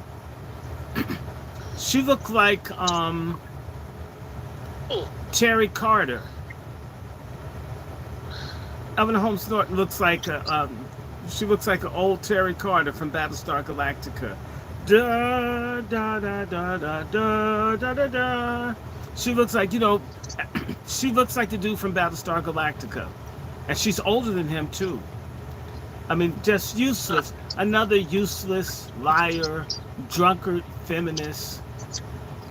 She looked like Terry Carter. Eleanor Holmes Norton looks like she looks like an old Terry Carter from Battlestar Galactica. Da da da da da da da da da. She looks like, you know, she looks like the dude from Battlestar Galactica, and she's older than him too. I mean, just useless. Another useless liar, drunkard, feminist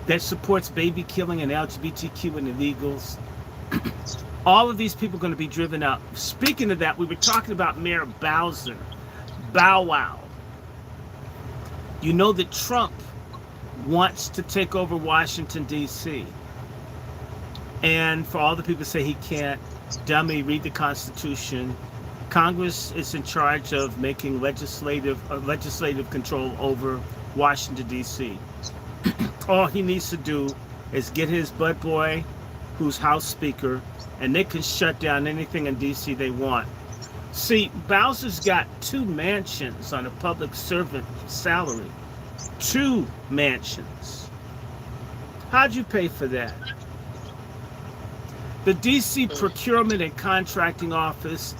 that supports baby killing and LGBTQ and illegals. All of these people are going to be driven out. Speaking of that, we were talking about Mayor Bowser. Bow Wow. You know that Trump wants to take over Washington, D.C. And for all the people who say he can't, dummy, read the Constitution. Congress is in charge of making legislative control over Washington, D.C. All he needs to do is get his butt boy, who's House Speaker, and they can shut down anything in D.C. they want. See, Bowser's got 2 mansions on a public servant salary. 2 mansions. How'd you pay for that? The D.C. Procurement and Contracting Office,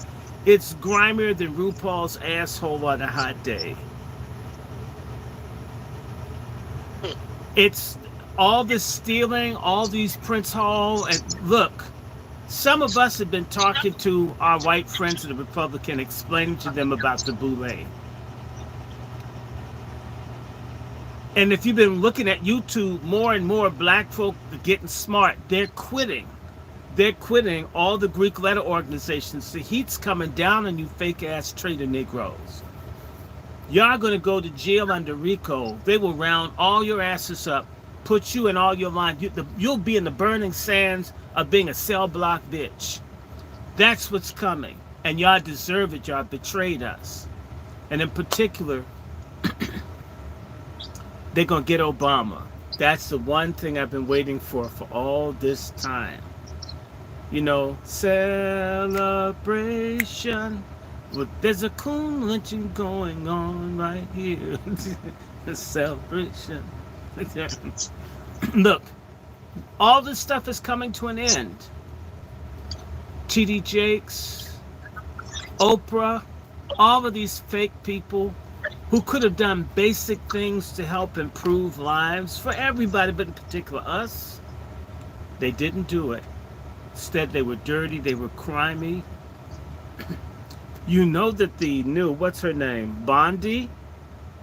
it's grimier than RuPaul's asshole on a hot day. It's all this stealing, all these Prince Hall, and look, some of us have been talking to our white friends of the Republican, explaining to them about the boule. And if you've been looking at YouTube, more and more black folk are getting smart. They're quitting. They're quitting all the Greek letter organizations. The heat's coming down on you fake-ass traitor Negroes. Y'all going to go to jail under RICO. They will round all your asses up, put you in all your line. You'll be in the burning sands of being a cell block bitch. That's what's coming. And y'all deserve it. Y'all betrayed us. And in particular, they're going to get Obama. That's the one thing I've been waiting for all this time. You know, celebration. Well, there's a coon lynching going on right here. The celebration. Look, all this stuff is coming to an end. T.D. Jakes, Oprah, all of these fake people who could have done basic things to help improve lives for everybody, but in particular us, they didn't do it. Instead, they were dirty, they were crimey. You know that the new, what's her name, Bondi,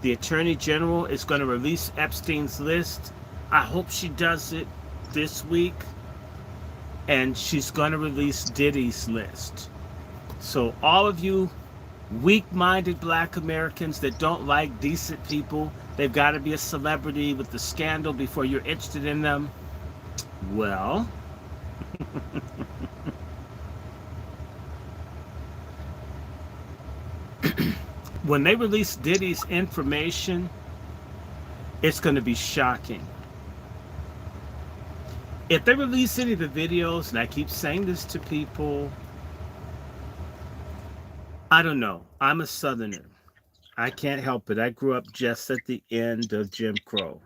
the Attorney General, is going to release Epstein's list. I hope she does it this week. And she's going to release Diddy's list. So all of you weak-minded black Americans that don't like decent people, they've got to be a celebrity with the scandal before you're interested in them. Well, when they release Diddy's information, it's going to be shocking. If they release any of the videos, and I keep saying this to people, I don't know. I'm a Southerner. I can't help it. I grew up just at the end of Jim Crow.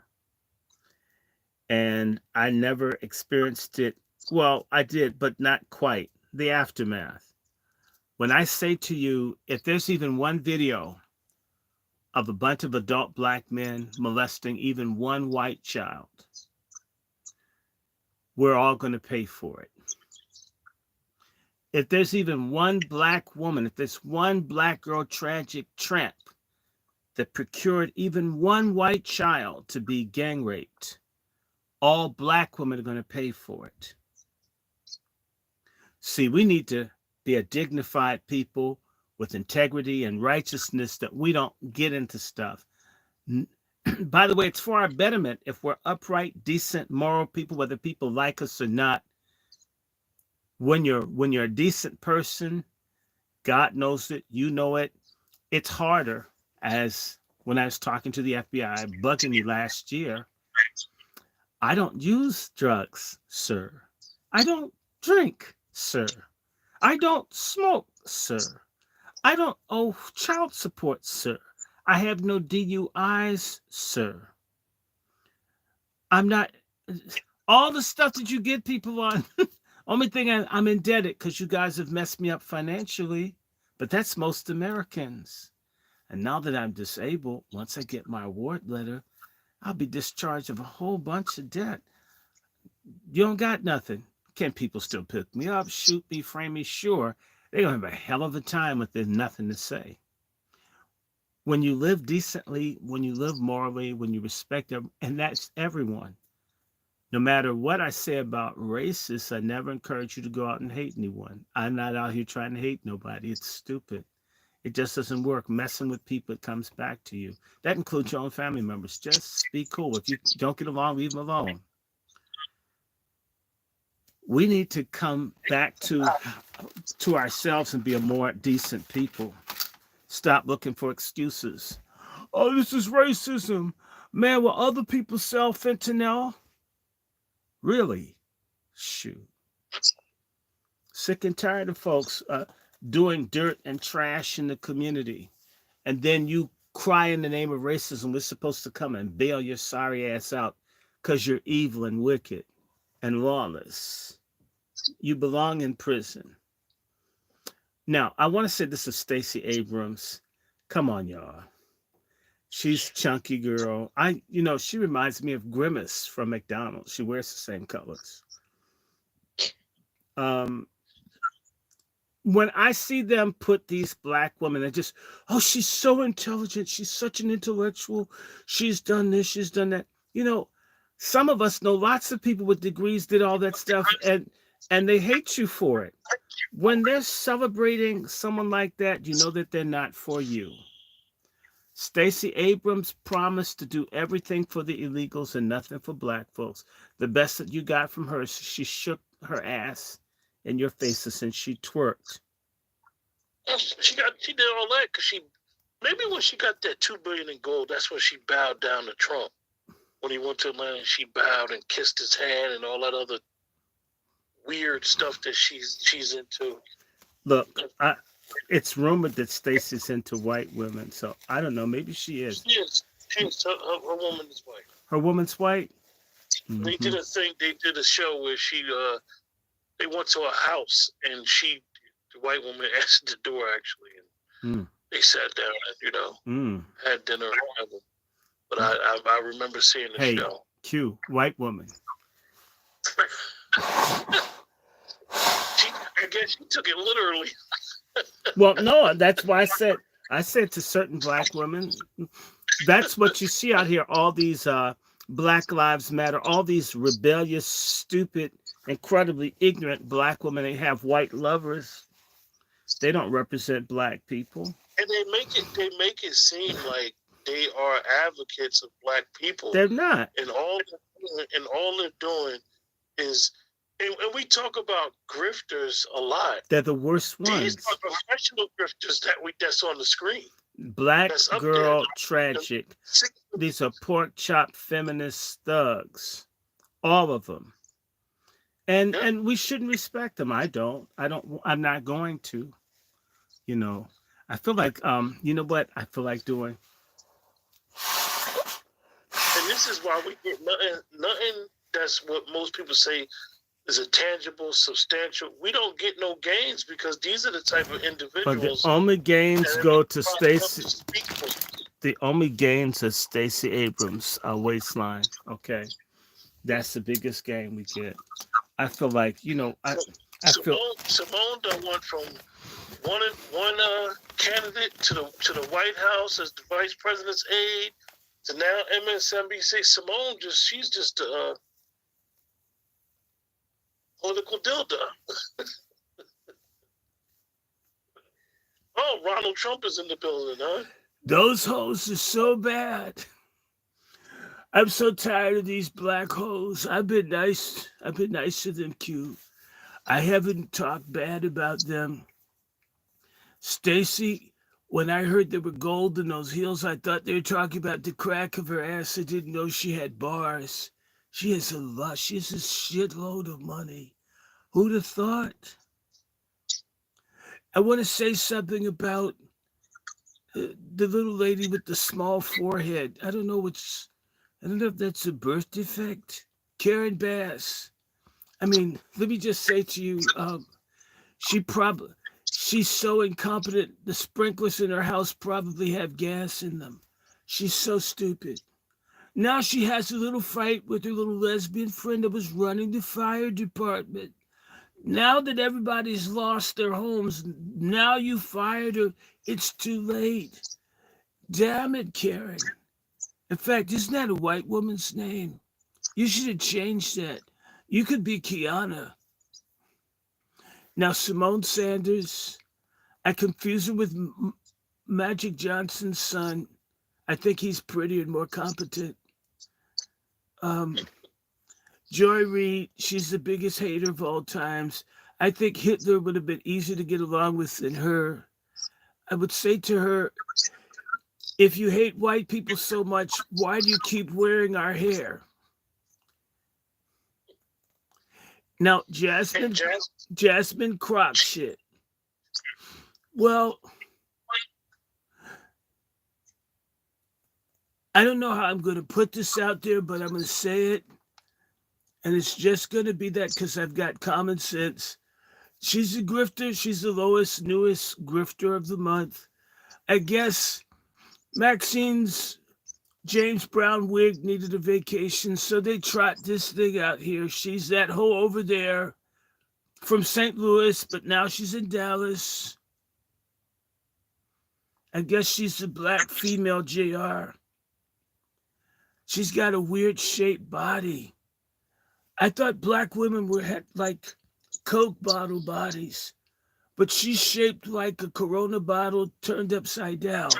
And I never experienced it. Well, I did, but not quite. The aftermath. When I say to you, if there's even one video of a bunch of adult black men molesting even one white child, we're all going to pay for it. If there's even one black woman, if there's one black girl tragic tramp that procured even one white child to be gang raped, all black women are going to pay for it. See, we need to be a dignified people with integrity and righteousness, that we don't get into stuff. By the way, it's for our betterment. If we're upright, decent, moral people, whether people like us or not, when you're a decent person, God knows it, you know it. It's harder, as when I was talking to the FBI, bugging me last year. I don't use drugs, sir. I don't drink, sir. I don't smoke, sir. I don't owe child support, sir. I have no DUIs, sir. I'm not, all the stuff that you get people on. Only thing I'm indebted because you guys have messed me up financially, but that's most Americans. And now that I'm disabled, once I get my award letter, I'll be discharged of a whole bunch of debt. You don't got nothing. Can people still pick me up, shoot me, frame me? Sure. They're going to have a hell of a time if there's nothing to say. When you live decently, when you live morally, when you respect them, and that's everyone. No matter what I say about racists, I never encourage you to go out and hate anyone. I'm not out here trying to hate nobody. It's stupid. It just doesn't work. Messing with people, it comes back to you. That includes your own family members. Just be cool. If you don't get along, leave them alone. We need to come back to ourselves and be a more decent people. Stop looking for excuses. Oh, this is racism. Man, will other people sell fentanyl? Really? Shoot. Sick and tired of folks doing dirt and trash in the community. And then you cry in the name of racism. We're supposed to come and bail your sorry ass out because you're evil and wicked and lawless. You belong in prison. Now, I want to say this is Stacey Abrams. Come on, y'all. She's chunky girl. She reminds me of Grimace from McDonald's. She wears the same colors. When I see them put these black women, they just, oh, she's so intelligent. She's such an intellectual. She's done this. She's done that. Some of us know lots of people with degrees did all that stuff, and they hate you for it. When they're celebrating someone like that, you know that they're not for you. Stacey Abrams promised to do everything for the illegals and nothing for black folks. The best that you got from her is she shook her ass in your faces and she twerked. She did all that because maybe when she got that $2 billion in gold, that's when she bowed down to Trump. When he went to Atlanta, she bowed and kissed his hand and all that other weird stuff that she's into. Look, it's rumored that Stacey's into white women, so I don't know. Maybe she is. She is. Her woman is white. Her woman's white? Mm-hmm. They did a thing. They did a show where they went to a house and the white woman answered the door actually, and they sat down and had dinner or whatever. But I remember seeing the show. Q, white woman. I guess she took it literally. Well, no, that's why I said to certain black women, that's what you see out here. All these Black Lives Matter, all these rebellious, stupid, incredibly ignorant black women. They have white lovers. They don't represent black people. And they make it seem like they are advocates of black people. They're not. And all they're doing is, and we talk about grifters a lot. They're the worst ones. These are professional grifters that's on the screen. Black girl tragic. These are pork chop feminist thugs. All of them. And we shouldn't respect them. I'm not going to. I feel like you know what I feel like doing? And this is why we get nothing that's what most people say is a tangible, substantial. We don't get no gains because these are the type of individuals. But the only gains go to Stacey. The only gains are Stacey Abrams' waistline. Okay, that's the biggest gain we get. I feel like Simone done went from one candidate to the White House as the vice president's aide to now MSNBC. Simone she's just Political dildo. Oh, Ronald Trump is in the building, huh? Those hoes are so bad. I'm so tired of these black hoes. I've been nice. I've been nice to them, Q. I haven't talked bad about them. Stacy, when I heard there were gold in those heels, I thought they were talking about the crack of her ass. I didn't know she had bars. She has a lot. She has a shitload of money. Who'd have thought? I want to say something about the little lady with the small forehead. I don't know if that's a birth defect. Karen Bass. I mean, let me just say to you, she probably she's so incompetent. The sprinklers in her house probably have gas in them. She's so stupid. Now she has a little fight with her little lesbian friend that was running the fire department. Now that everybody's lost their homes, now you fired her. It's too late. Damn it, Karen. In fact, isn't that a white woman's name? You should have changed that. You could be Kiana. Now, Simone Sanders, I confuse her with Magic Johnson's son. I think he's prettier and more competent. Joy Reid, she's the biggest hater of all times. I think Hitler would have been easier to get along with than her. I would say to her, if you hate white people so much, why do you keep wearing our hair? Now, Jasmine Croc shit. Well, I don't know how I'm going to put this out there, but I'm going to say it. And it's just going to be that because I've got common sense. She's a grifter. She's the lowest, newest grifter of the month. I guess Maxine's James Brown wig needed a vacation, so they trot this thing out here. She's that hoe over there from St. Louis, but now she's in Dallas. I guess she's the black female JR. She's got a weird shaped body. I thought black women had like Coke bottle bodies, but she's shaped like a Corona bottle turned upside down.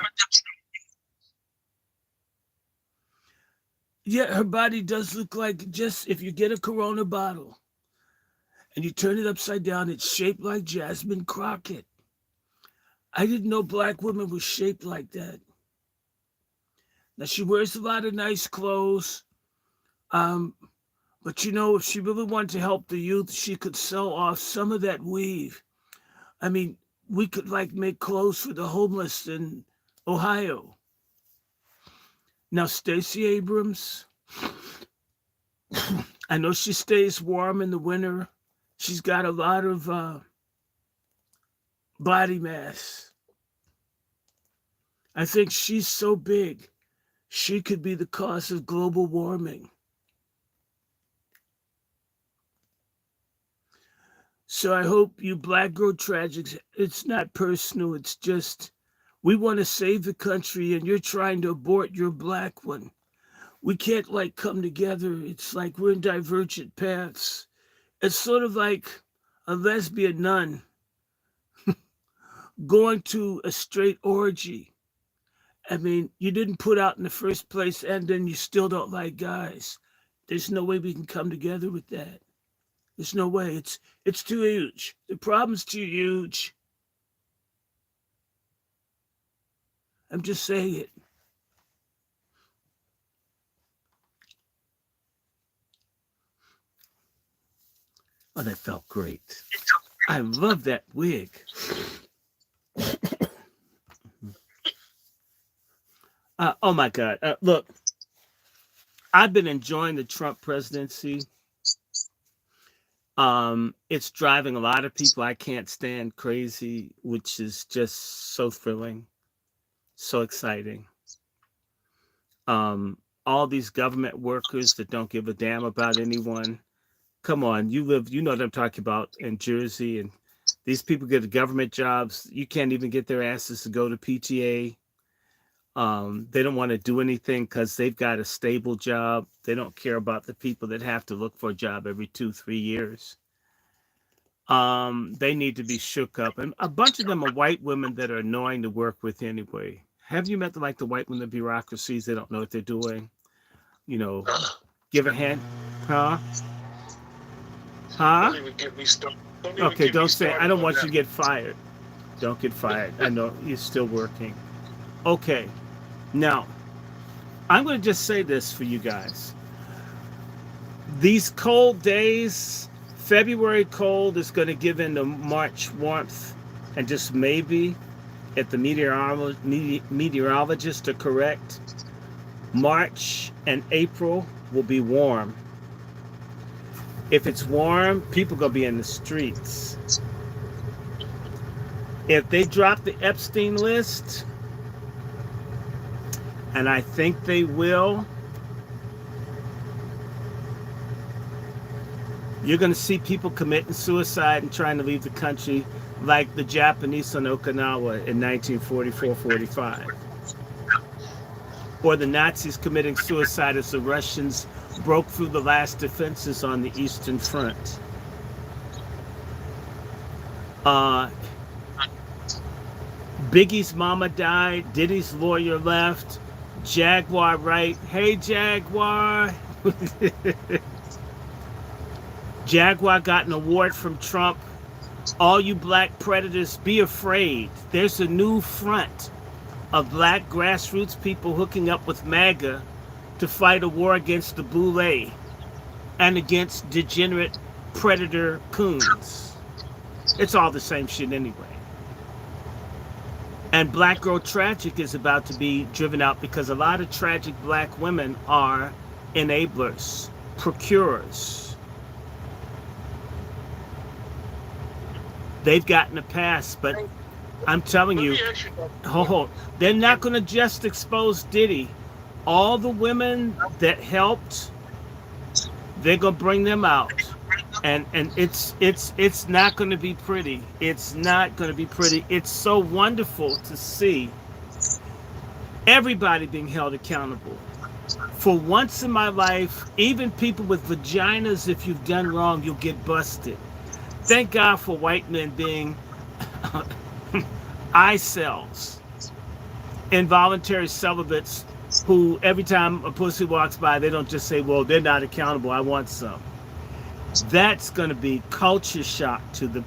Yeah, her body does look like, just if you get a Corona bottle and you turn it upside down, it's shaped like Jasmine Crockett. I didn't know black women were shaped like that. Now, she wears a lot of nice clothes. But if she really wanted to help the youth, she could sell off some of that weave. I mean, we could make clothes for the homeless in Ohio. Now, Stacey Abrams, I know she stays warm in the winter. She's got a lot of body mass. I think she's so big, she could be the cause of global warming. So I hope you black girl tragics, it's not personal. It's just, we want to save the country and you're trying to abort your black one. We can't come together. It's like we're in divergent paths. It's sort of like a lesbian nun going to a straight orgy. I mean, you didn't put out in the first place and then you still don't like guys. There's no way we can come together with that. There's no way. It's too huge. The problem's too huge. I'm just saying it. Oh, that felt great. I love that wig. Oh my God. Look, I've been enjoying the Trump presidency. It's driving a lot of people I can't stand crazy, which is just so thrilling, so exciting. All these government workers that don't give a damn about anyone. Come on, you know what I'm talking about in Jersey, and these people get government jobs. You can't even get their asses to go to PTA. They don't want to do anything because they've got a stable job. They don't care about the people that have to look for a job every 2-3 years. They need to be shook up, and a bunch of them are white women that are annoying to work with anyway. Have you met the white women, the bureaucracies? They don't know what they're doing. You know, give a hand, huh? Huh? Don't even get me started. Don't even Okay, get me don't say. I started don't on want you to that. get fired. Don't get fired. I know you're still working. Okay, now I'm going to just say this for you guys. These cold days, February cold is going to give in to March warmth, and just maybe, if the meteorologists are correct, March and April will be warm. If it's warm, people are going to be in the streets. If they drop the Epstein list, and I think they will, you're going to see people committing suicide and trying to leave the country like the Japanese on Okinawa in 1944-45. Or the Nazis committing suicide as the Russians broke through the last defenses on the Eastern Front. Biggie's mama died. Diddy's lawyer left. Jaguar right. Hey, Jaguar. Jaguar got an award from Trump. All you black predators, be afraid. There's a new front of black grassroots people hooking up with MAGA to fight a war against the boule and against degenerate predator coons. It's all the same shit anyway. And Black Girl Tragic is about to be driven out because a lot of tragic black women are enablers, procurers. They've gotten a pass, but I'm telling you, they're not going to just expose Diddy. All the women that helped, they're going to bring them out. And it's not going to be pretty. It's not going to be pretty. It's so wonderful to see everybody being held accountable. For once in my life, even people with vaginas, if you've done wrong, you'll get busted. Thank God for white men being eye cells, involuntary celibates who every time a pussy walks by, they don't just say, well, they're not accountable, I want some. That's going to be culture shock to the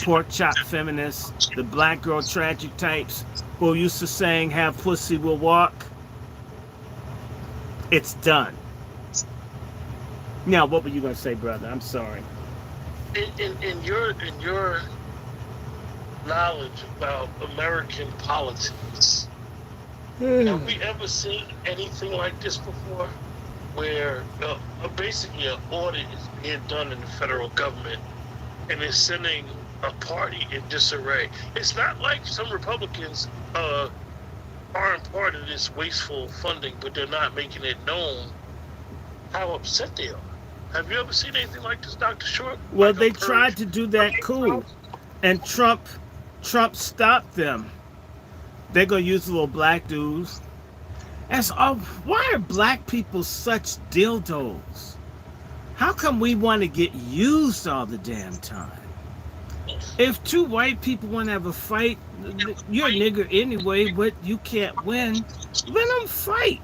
pork chop feminists, the Black Girl Tragic types who are used to saying, have pussy, will walk. It's done. Now, what were you going to say, brother? I'm sorry. In your knowledge about American politics, have we ever seen anything like this before? Where basically an audit is being done in the federal government and it's sending a party in disarray. It's not like some Republicans aren't part of this wasteful funding, but they're not making it known how upset they are. Have you ever seen anything like this, Dr. Short? Well, they tried to do that coup, and Trump stopped them. They're gonna use the little black dudes. Why are black people such dildos? How come we want to get used all the damn time? If two white people want to have a fight, you're a nigger anyway, but you can't win. Let them fight.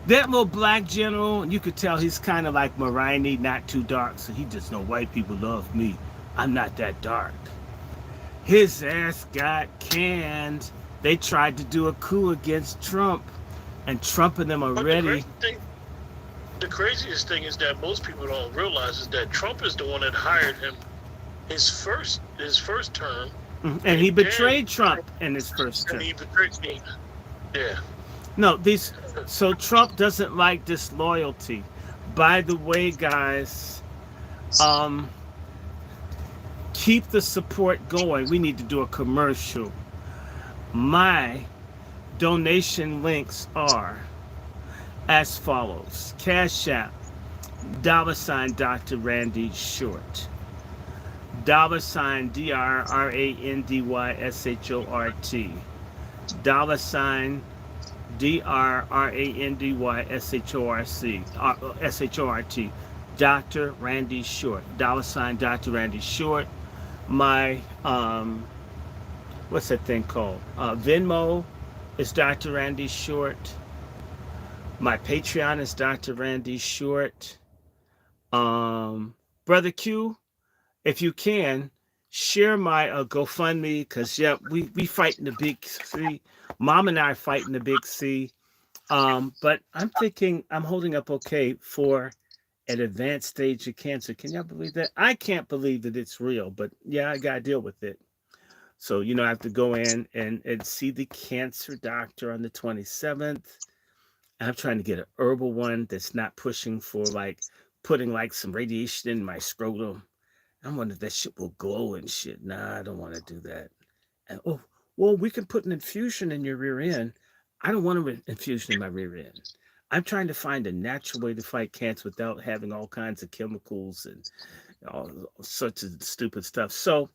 That little black general, you could tell he's kind of like Marini, not too dark, so he just know white people love me. I'm not that dark. His ass got canned. They tried to do a coup against Trump, and Trump and them are ready. The craziest thing is that most people don't realize is that Trump is the one that hired him his first term. And he betrayed Trump in his first term. And he betrayed me. Yeah. No, so Trump doesn't like disloyalty. By the way, guys, keep the support going. We need to do a commercial. My donation links are as follows. Cash App, $ Dr. Randy Short. $ DrRandyShort. $ DrRandyShort. Dr. Randy Short. $ Dr. Randy Short. My what's that thing called? Venmo is Dr. Randy Short. My Patreon is Dr. Randy Short. Brother Q, if you can, share my GoFundMe, because yeah, we fighting the big C. Mom and I are fighting the big C. But I'm thinking I'm holding up okay for an advanced stage of cancer. Can y'all believe that? I can't believe that it's real, but yeah, I gotta deal with it. So, I have to go in and see the cancer doctor on the 27th. I'm trying to get an herbal one that's not pushing for like putting like some radiation in my scrotum. I'm wondering if that shit will glow and shit. Nah, I don't want to do that. And oh, well, we can put an infusion in your rear end. I don't want an infusion in my rear end. I'm trying to find a natural way to fight cancer without having all kinds of chemicals and all sorts of stupid stuff. So,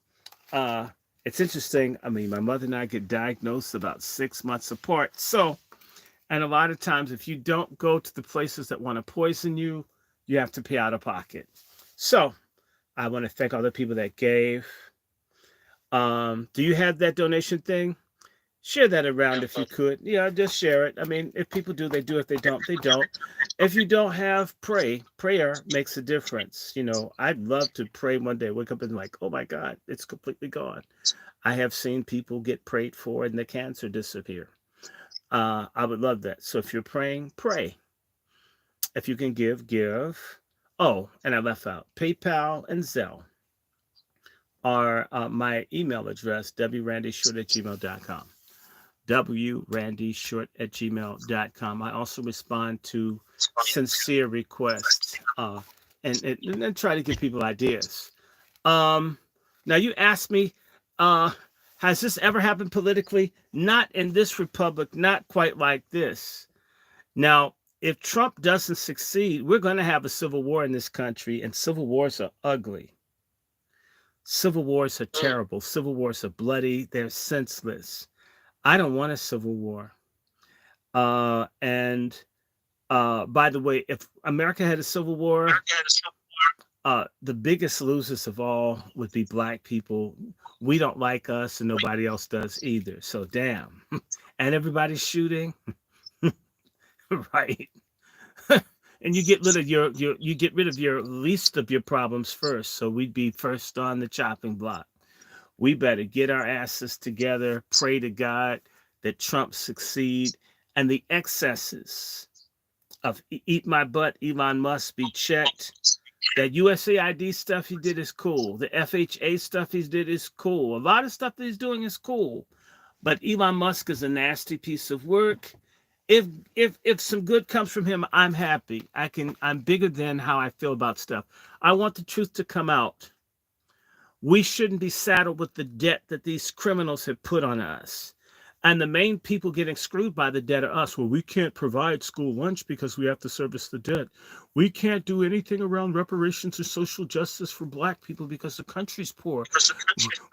it's interesting. I mean, my mother and I get diagnosed about 6 months apart. So, and a lot of times, if you don't go to the places that want to poison you, you have to pay out of pocket. So, I want to thank all the people that gave. Do you have that donation thing? Share that around if you could. Yeah, just share it. I mean, if people do, they do. If they don't, they don't. If you don't have, pray. Prayer makes a difference. I'd love to pray one day, wake up and like, oh my God, it's completely gone. I have seen people get prayed for and the cancer disappear. I would love that. So if you're praying, pray. If you can give, give. Oh, and I left out PayPal and Zelle are my email address, wrandyshort@gmail.com. wrandyshort@gmail.com. I also respond to sincere requests and try to give people ideas. Now you asked me, has this ever happened politically? Not in this republic, not quite like this. Now, if Trump doesn't succeed, we're going to have a civil war in this country, and civil wars are ugly. Civil wars are terrible. Civil wars are bloody. They're senseless. I don't want a civil war. And by the way, if America had a civil war, the biggest losers of all would be Black people. We don't like us, and nobody else does either. So damn. And everybody's shooting, right? And you get rid of your least of your problems first. So we'd be first on the chopping block. We better get our asses together, pray to God that Trump succeed, and the excesses of eat my butt, Elon Musk, be checked. That USAID stuff he did is cool. The FHA stuff he did is cool. A lot of stuff that he's doing is cool. But Elon Musk is a nasty piece of work. If some good comes from him, I'm happy. I'm bigger than how I feel about stuff. I want the truth to come out. We shouldn't be saddled with the debt that these criminals have put on us. And the main people getting screwed by the debt are us. Well, we can't provide school lunch because we have to service the debt. We can't do anything around reparations or social justice for Black people because the country's poor.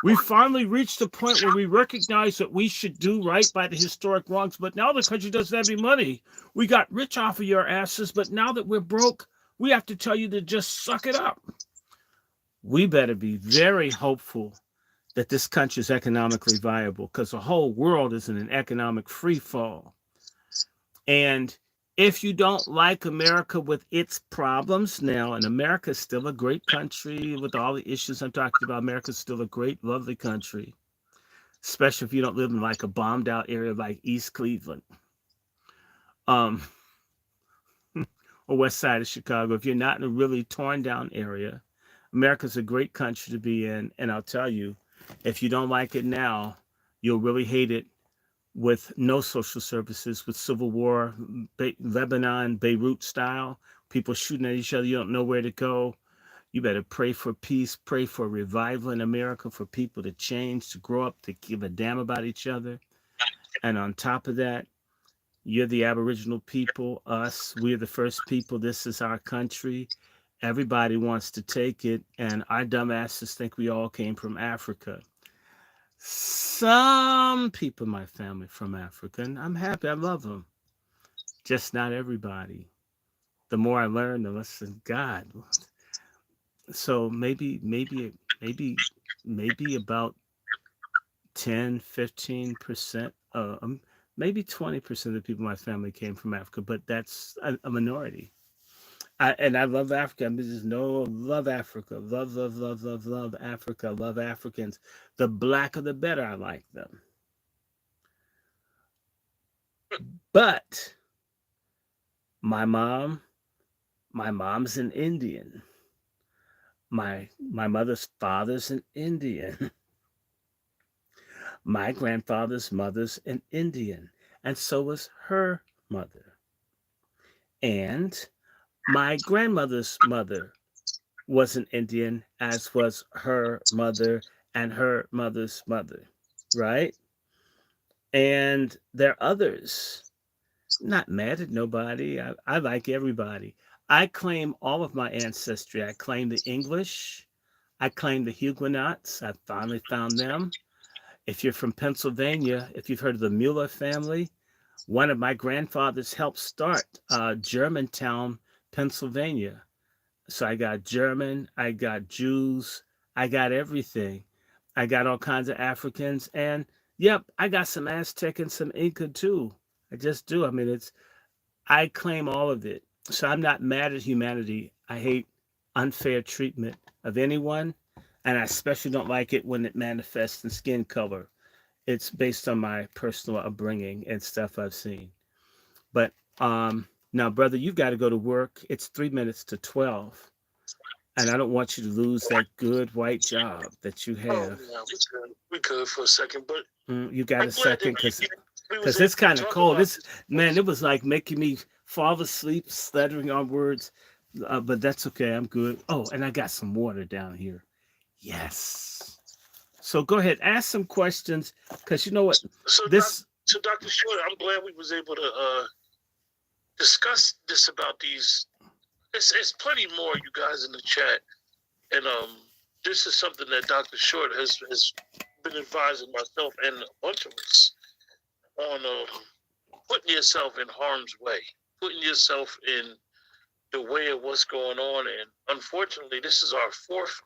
We finally reached a point where we recognize that we should do right by the historic wrongs, but now the country doesn't have any money. We got rich off of your asses, but now that we're broke, we have to tell you to just suck it up. We better be very hopeful that this country is economically viable, because the whole world is in an economic free fall. And if you don't like America with its problems now, and America is still a great country with all the issues I'm talking about, America is still a great, lovely country, especially if you don't live in like a bombed out area like East Cleveland or west side of Chicago. If you're not in a really torn down area, America's a great country to be in. And I'll tell you, if you don't like it now, you'll really hate it with no social services, with civil war, Lebanon, Beirut style, people shooting at each other. You don't know where to go. You better pray for peace, pray for revival in America, for people to change, to grow up, to give a damn about each other. And on top of that, you're the Aboriginal people, us. We're the first people. This is our country. Everybody wants to take it, and our dumbasses think we all came from Africa. Some people in my family from Africa, and I'm happy. I love them. Just not everybody. the more I learn, the less God. So maybe about 10, 15%, maybe 20% of the people in my family came from Africa, but that's a minority. And I love Africa. I mean, just no love Africa. Love Africa. Love Africans. The blacker the better. I like them. But my mom's an Indian. My mother's father's an Indian. My grandfather's mother's an Indian. And so was her mother. And my grandmother's mother was an Indian, as was her mother and her mother's mother, right? And there are others. Not mad at nobody. I like everybody. I claim all of my ancestry. I claim the English. I claim the Huguenots. I finally found them. If you're from Pennsylvania, if you've heard of the Mueller family, one of my grandfathers helped start Germantown, Pennsylvania. So I got German, I got Jews, I got everything. I got all kinds of Africans, and yep, I got some Aztec and some Inca too. I just do. I mean, I claim all of it. So I'm not mad at humanity. I hate unfair treatment of anyone, and I especially don't like it when it manifests in skin color. It's based on my personal upbringing and stuff I've seen. But now, brother, you've got to go to work. It's 3 minutes to 12. And I don't want you to lose that good white job that you have. Oh, yeah, we could for a second, but You got I'm a glad second that we was because able it's to kind of talk cold. about It's this. man, it was like making me fall asleep, stuttering on words. But that's okay. I'm good. Oh, and I got some water down here. Yes. So go ahead, ask some questions because you know what So, this. so Dr. Short, I'm glad we was able to discuss this about these. It's plenty more, you guys, in the chat, and this is something that Dr. Short has been advising myself and a bunch of us on putting yourself in harm's way, putting yourself in the way of what's going on. And unfortunately, this is our fourth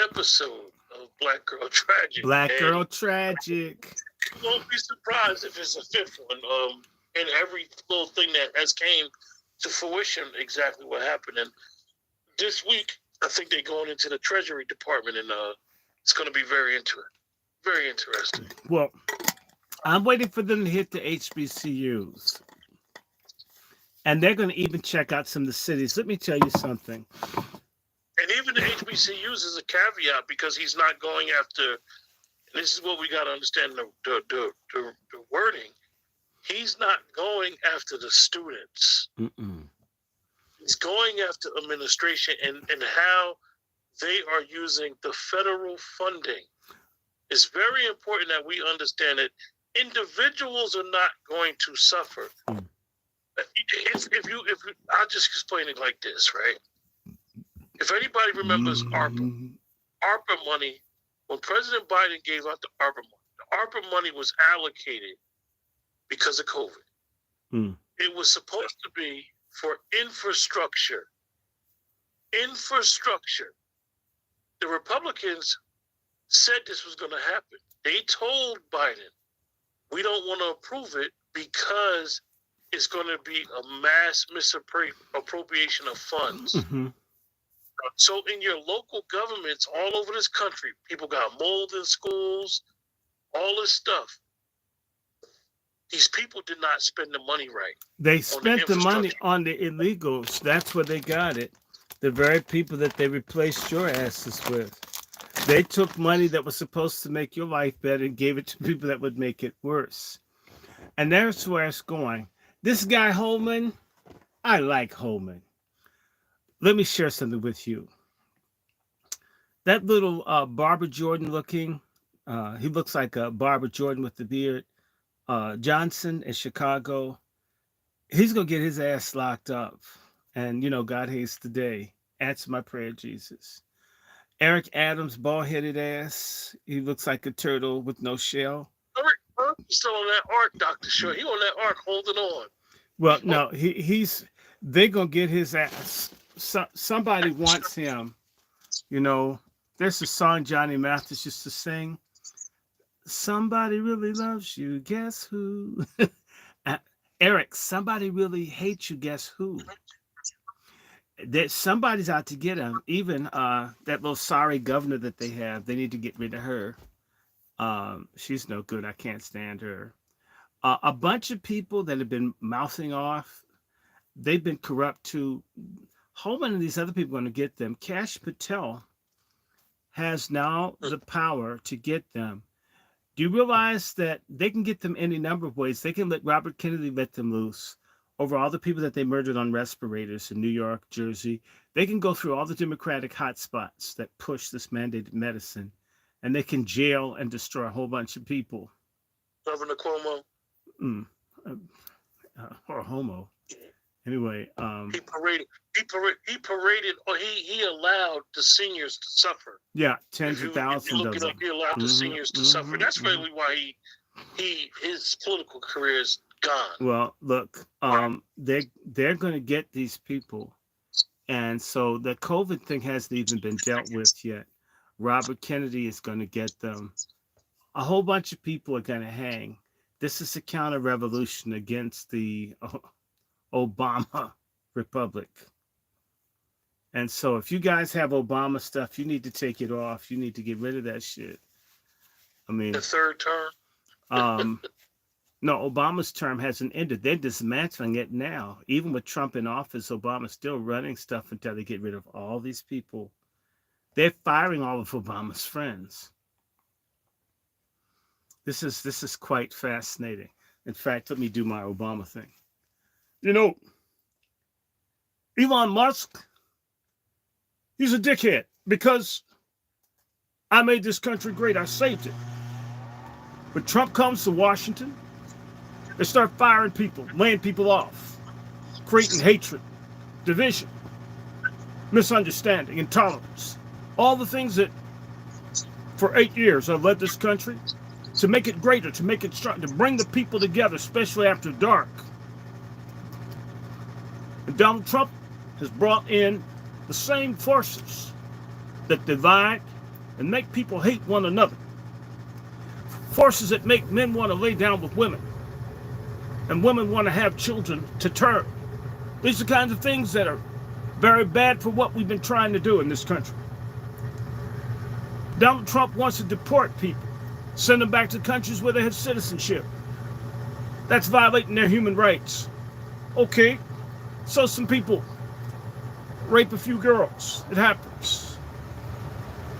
episode of Black Girl Tragic. Black Girl And Tragic. you won't be surprised if it's a fifth one. And every little thing that has came to fruition, exactly what happened. And this week, I think they're going into the Treasury Department, and it's going to be very interesting. Well, I'm waiting for them to hit the HBCUs. And they're going to even check out some of the cities. Let me tell you something. And even the HBCUs is a caveat because he's not going after, and this is what we got to understand the wording. He's not going after the students. Mm-mm. He's going after administration and how they are using the federal funding. It's very important that we understand that individuals are not going to suffer. If you, I'll just explain it like this, right? If anybody remembers ARPA money, when President Biden gave out the ARPA money was allocated because of COVID. It was supposed to be for infrastructure. The Republicans said this was going to happen. They told Biden, we don't want to approve it because it's going to be a mass misappropriation of funds. Mm-hmm. So in your local governments all over this country, people got mold in schools, all this stuff. These people did not spend the money right. They spent the money on the illegals. That's where they got it. The very people that they replaced your asses with. They took money that was supposed to make your life better and gave it to people that would make it worse. And that's where it's going. This guy Holman, I like Holman. Let me share something with you. That little Barbara Jordan looking, he looks like a Barbara Jordan with the beard. Johnson in Chicago, he's going to get his ass locked up. And, you know, God hates the day. Answer my prayer, Jesus. Eric Adams, bald-headed ass. He looks like a turtle with no shell. He's still on that arc, Dr. Short. He on that arc holding on. Well, no, he's They're gonna get his ass. Somebody wants him. You know, there's a song Johnny Mathis used to sing. Somebody really loves you. Guess who? Eric, somebody really hates you. Guess who? That somebody's out to get him. Even that little sorry governor that they have, they need to get rid of her. She's no good. I can't stand her. A bunch of people that have been mouthing off, they've been corrupt too. Holman and these other people are going to get them. Kash Patel has now the power to get them. Do you realize that they can get them any number of ways? They can let Robert Kennedy let them loose over all the people that they murdered on respirators in New York, Jersey. They can go through all the Democratic hotspots that push this mandated medicine, and they can jail and destroy a whole bunch of people. Governor Cuomo. Or homo. Anyway, he paraded, or he allowed the seniors to suffer. Yeah, tens of thousands if you look of it up, them. he allowed the seniors to suffer. That's really why his political career is gone. Well, look, they're going to get these people, and so the COVID thing hasn't even been dealt with yet. Robert Kennedy is going to get them. A whole bunch of people are going to hang. This is a counter-revolution against the Obama Republic. And so if you guys have Obama stuff, you need to take it off. You need to get rid of that shit. I mean, the third term? No, Obama's term hasn't ended. They're dismantling it now. Even with Trump in office, Obama's still running stuff until they get rid of all these people. They're firing all of Obama's friends. This is quite fascinating. In fact, let me do my Obama thing. You know, Elon Musk, he's a dickhead because I made this country great. I saved it. But Trump comes to Washington, they start firing people, laying people off, creating hatred, division, misunderstanding, intolerance. All the things that for 8 years I've led this country to make it greater, to make it strong, to bring the people together, especially after dark. And Donald Trump has brought in the same forces that divide and make people hate one another. Forces that make men want to lay down with women and women want to have children to term. These are kinds of things that are very bad for what we've been trying to do in this country. Donald Trump wants to deport people, send them back to countries where they have citizenship. That's violating their human rights. Okay, so some people rape a few girls. It happens.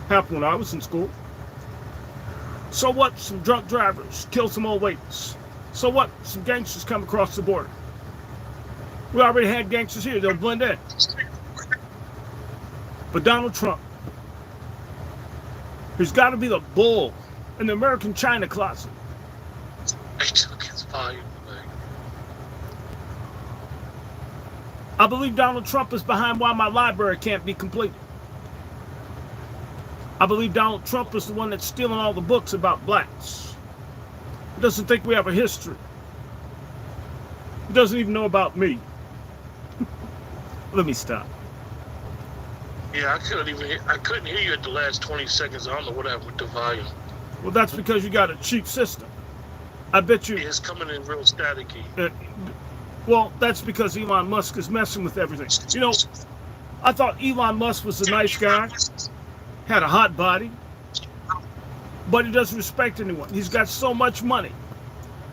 Happened when I was in school. So what? Some drunk drivers kill some old ladies. So what? Some gangsters come across the border. We already had gangsters here. They'll blend in. But Donald Trump, he's got to be the bull in the American China closet. He took his volume away. I believe Donald Trump is behind why my library can't be completed. I believe Donald Trump is the one that's stealing all the books about blacks. He doesn't think we have a history. He doesn't even know about me. Let me stop. Yeah, I couldn't hear you at the last 20 seconds. I don't know what happened with the volume. Well, that's because you got a cheap system. I bet you. It's coming in real staticky. Well, that's because Elon Musk is messing with everything. You know, I thought Elon Musk was a nice guy, had a hot body, but he doesn't respect anyone. He's got so much money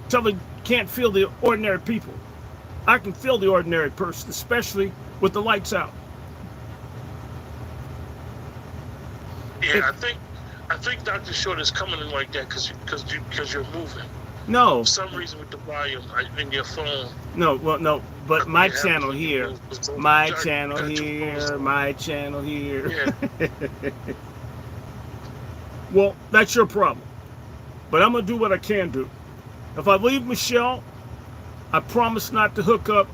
until he can't feel the ordinary people. I can feel the ordinary person, especially with the lights out. Yeah, I think Dr. Short is coming in like that because you're moving. No. For some reason with the volume in your phone. No, well, no, but my channel here, my channel here, my channel here. Yeah. Well, that's your problem. But I'm going to do what I can do. If I leave Michelle, I promise not to hook up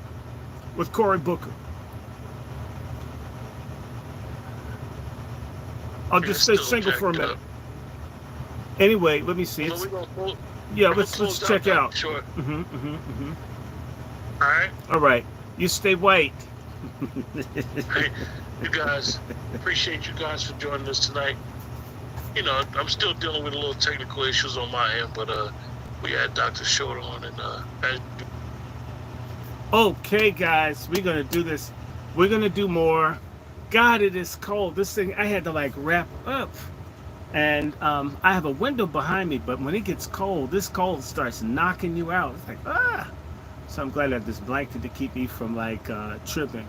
with Cory Booker. I'll just stay single for a minute. Anyway, let me see. Yeah, let's check out. Sure. All right. You stay white. Hey, you guys, appreciate you guys for joining us tonight. You know, I'm still dealing with a little technical issues on my end, but we had Dr. Short on, and Okay, guys, we're gonna do this. We're gonna do more. God, it is cold. This thing I had to like wrap up, and I have a window behind me. But when it gets cold, this cold starts knocking you out. It's like ah. So I'm glad I have this blanket to keep me from like tripping.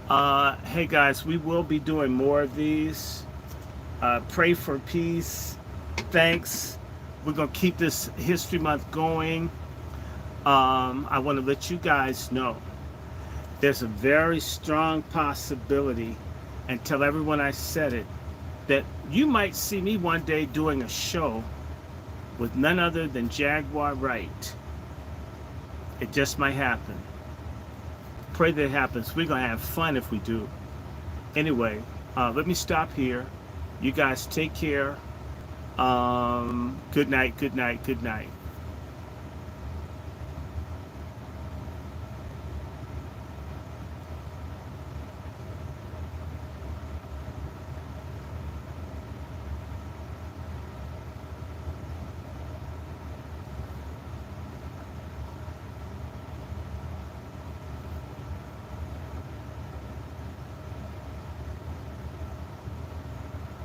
Hey guys, we will be doing more of these. Pray for peace. Thanks. We're gonna keep this History Month going. I want to let you guys know there's a very strong possibility, and tell everyone I said it, that you might see me one day doing a show with none other than Jaguar Wright. It just might happen. Pray that it happens. We're going to have fun if we do. Anyway, let me stop here. You guys take care. Good night, good night, good night.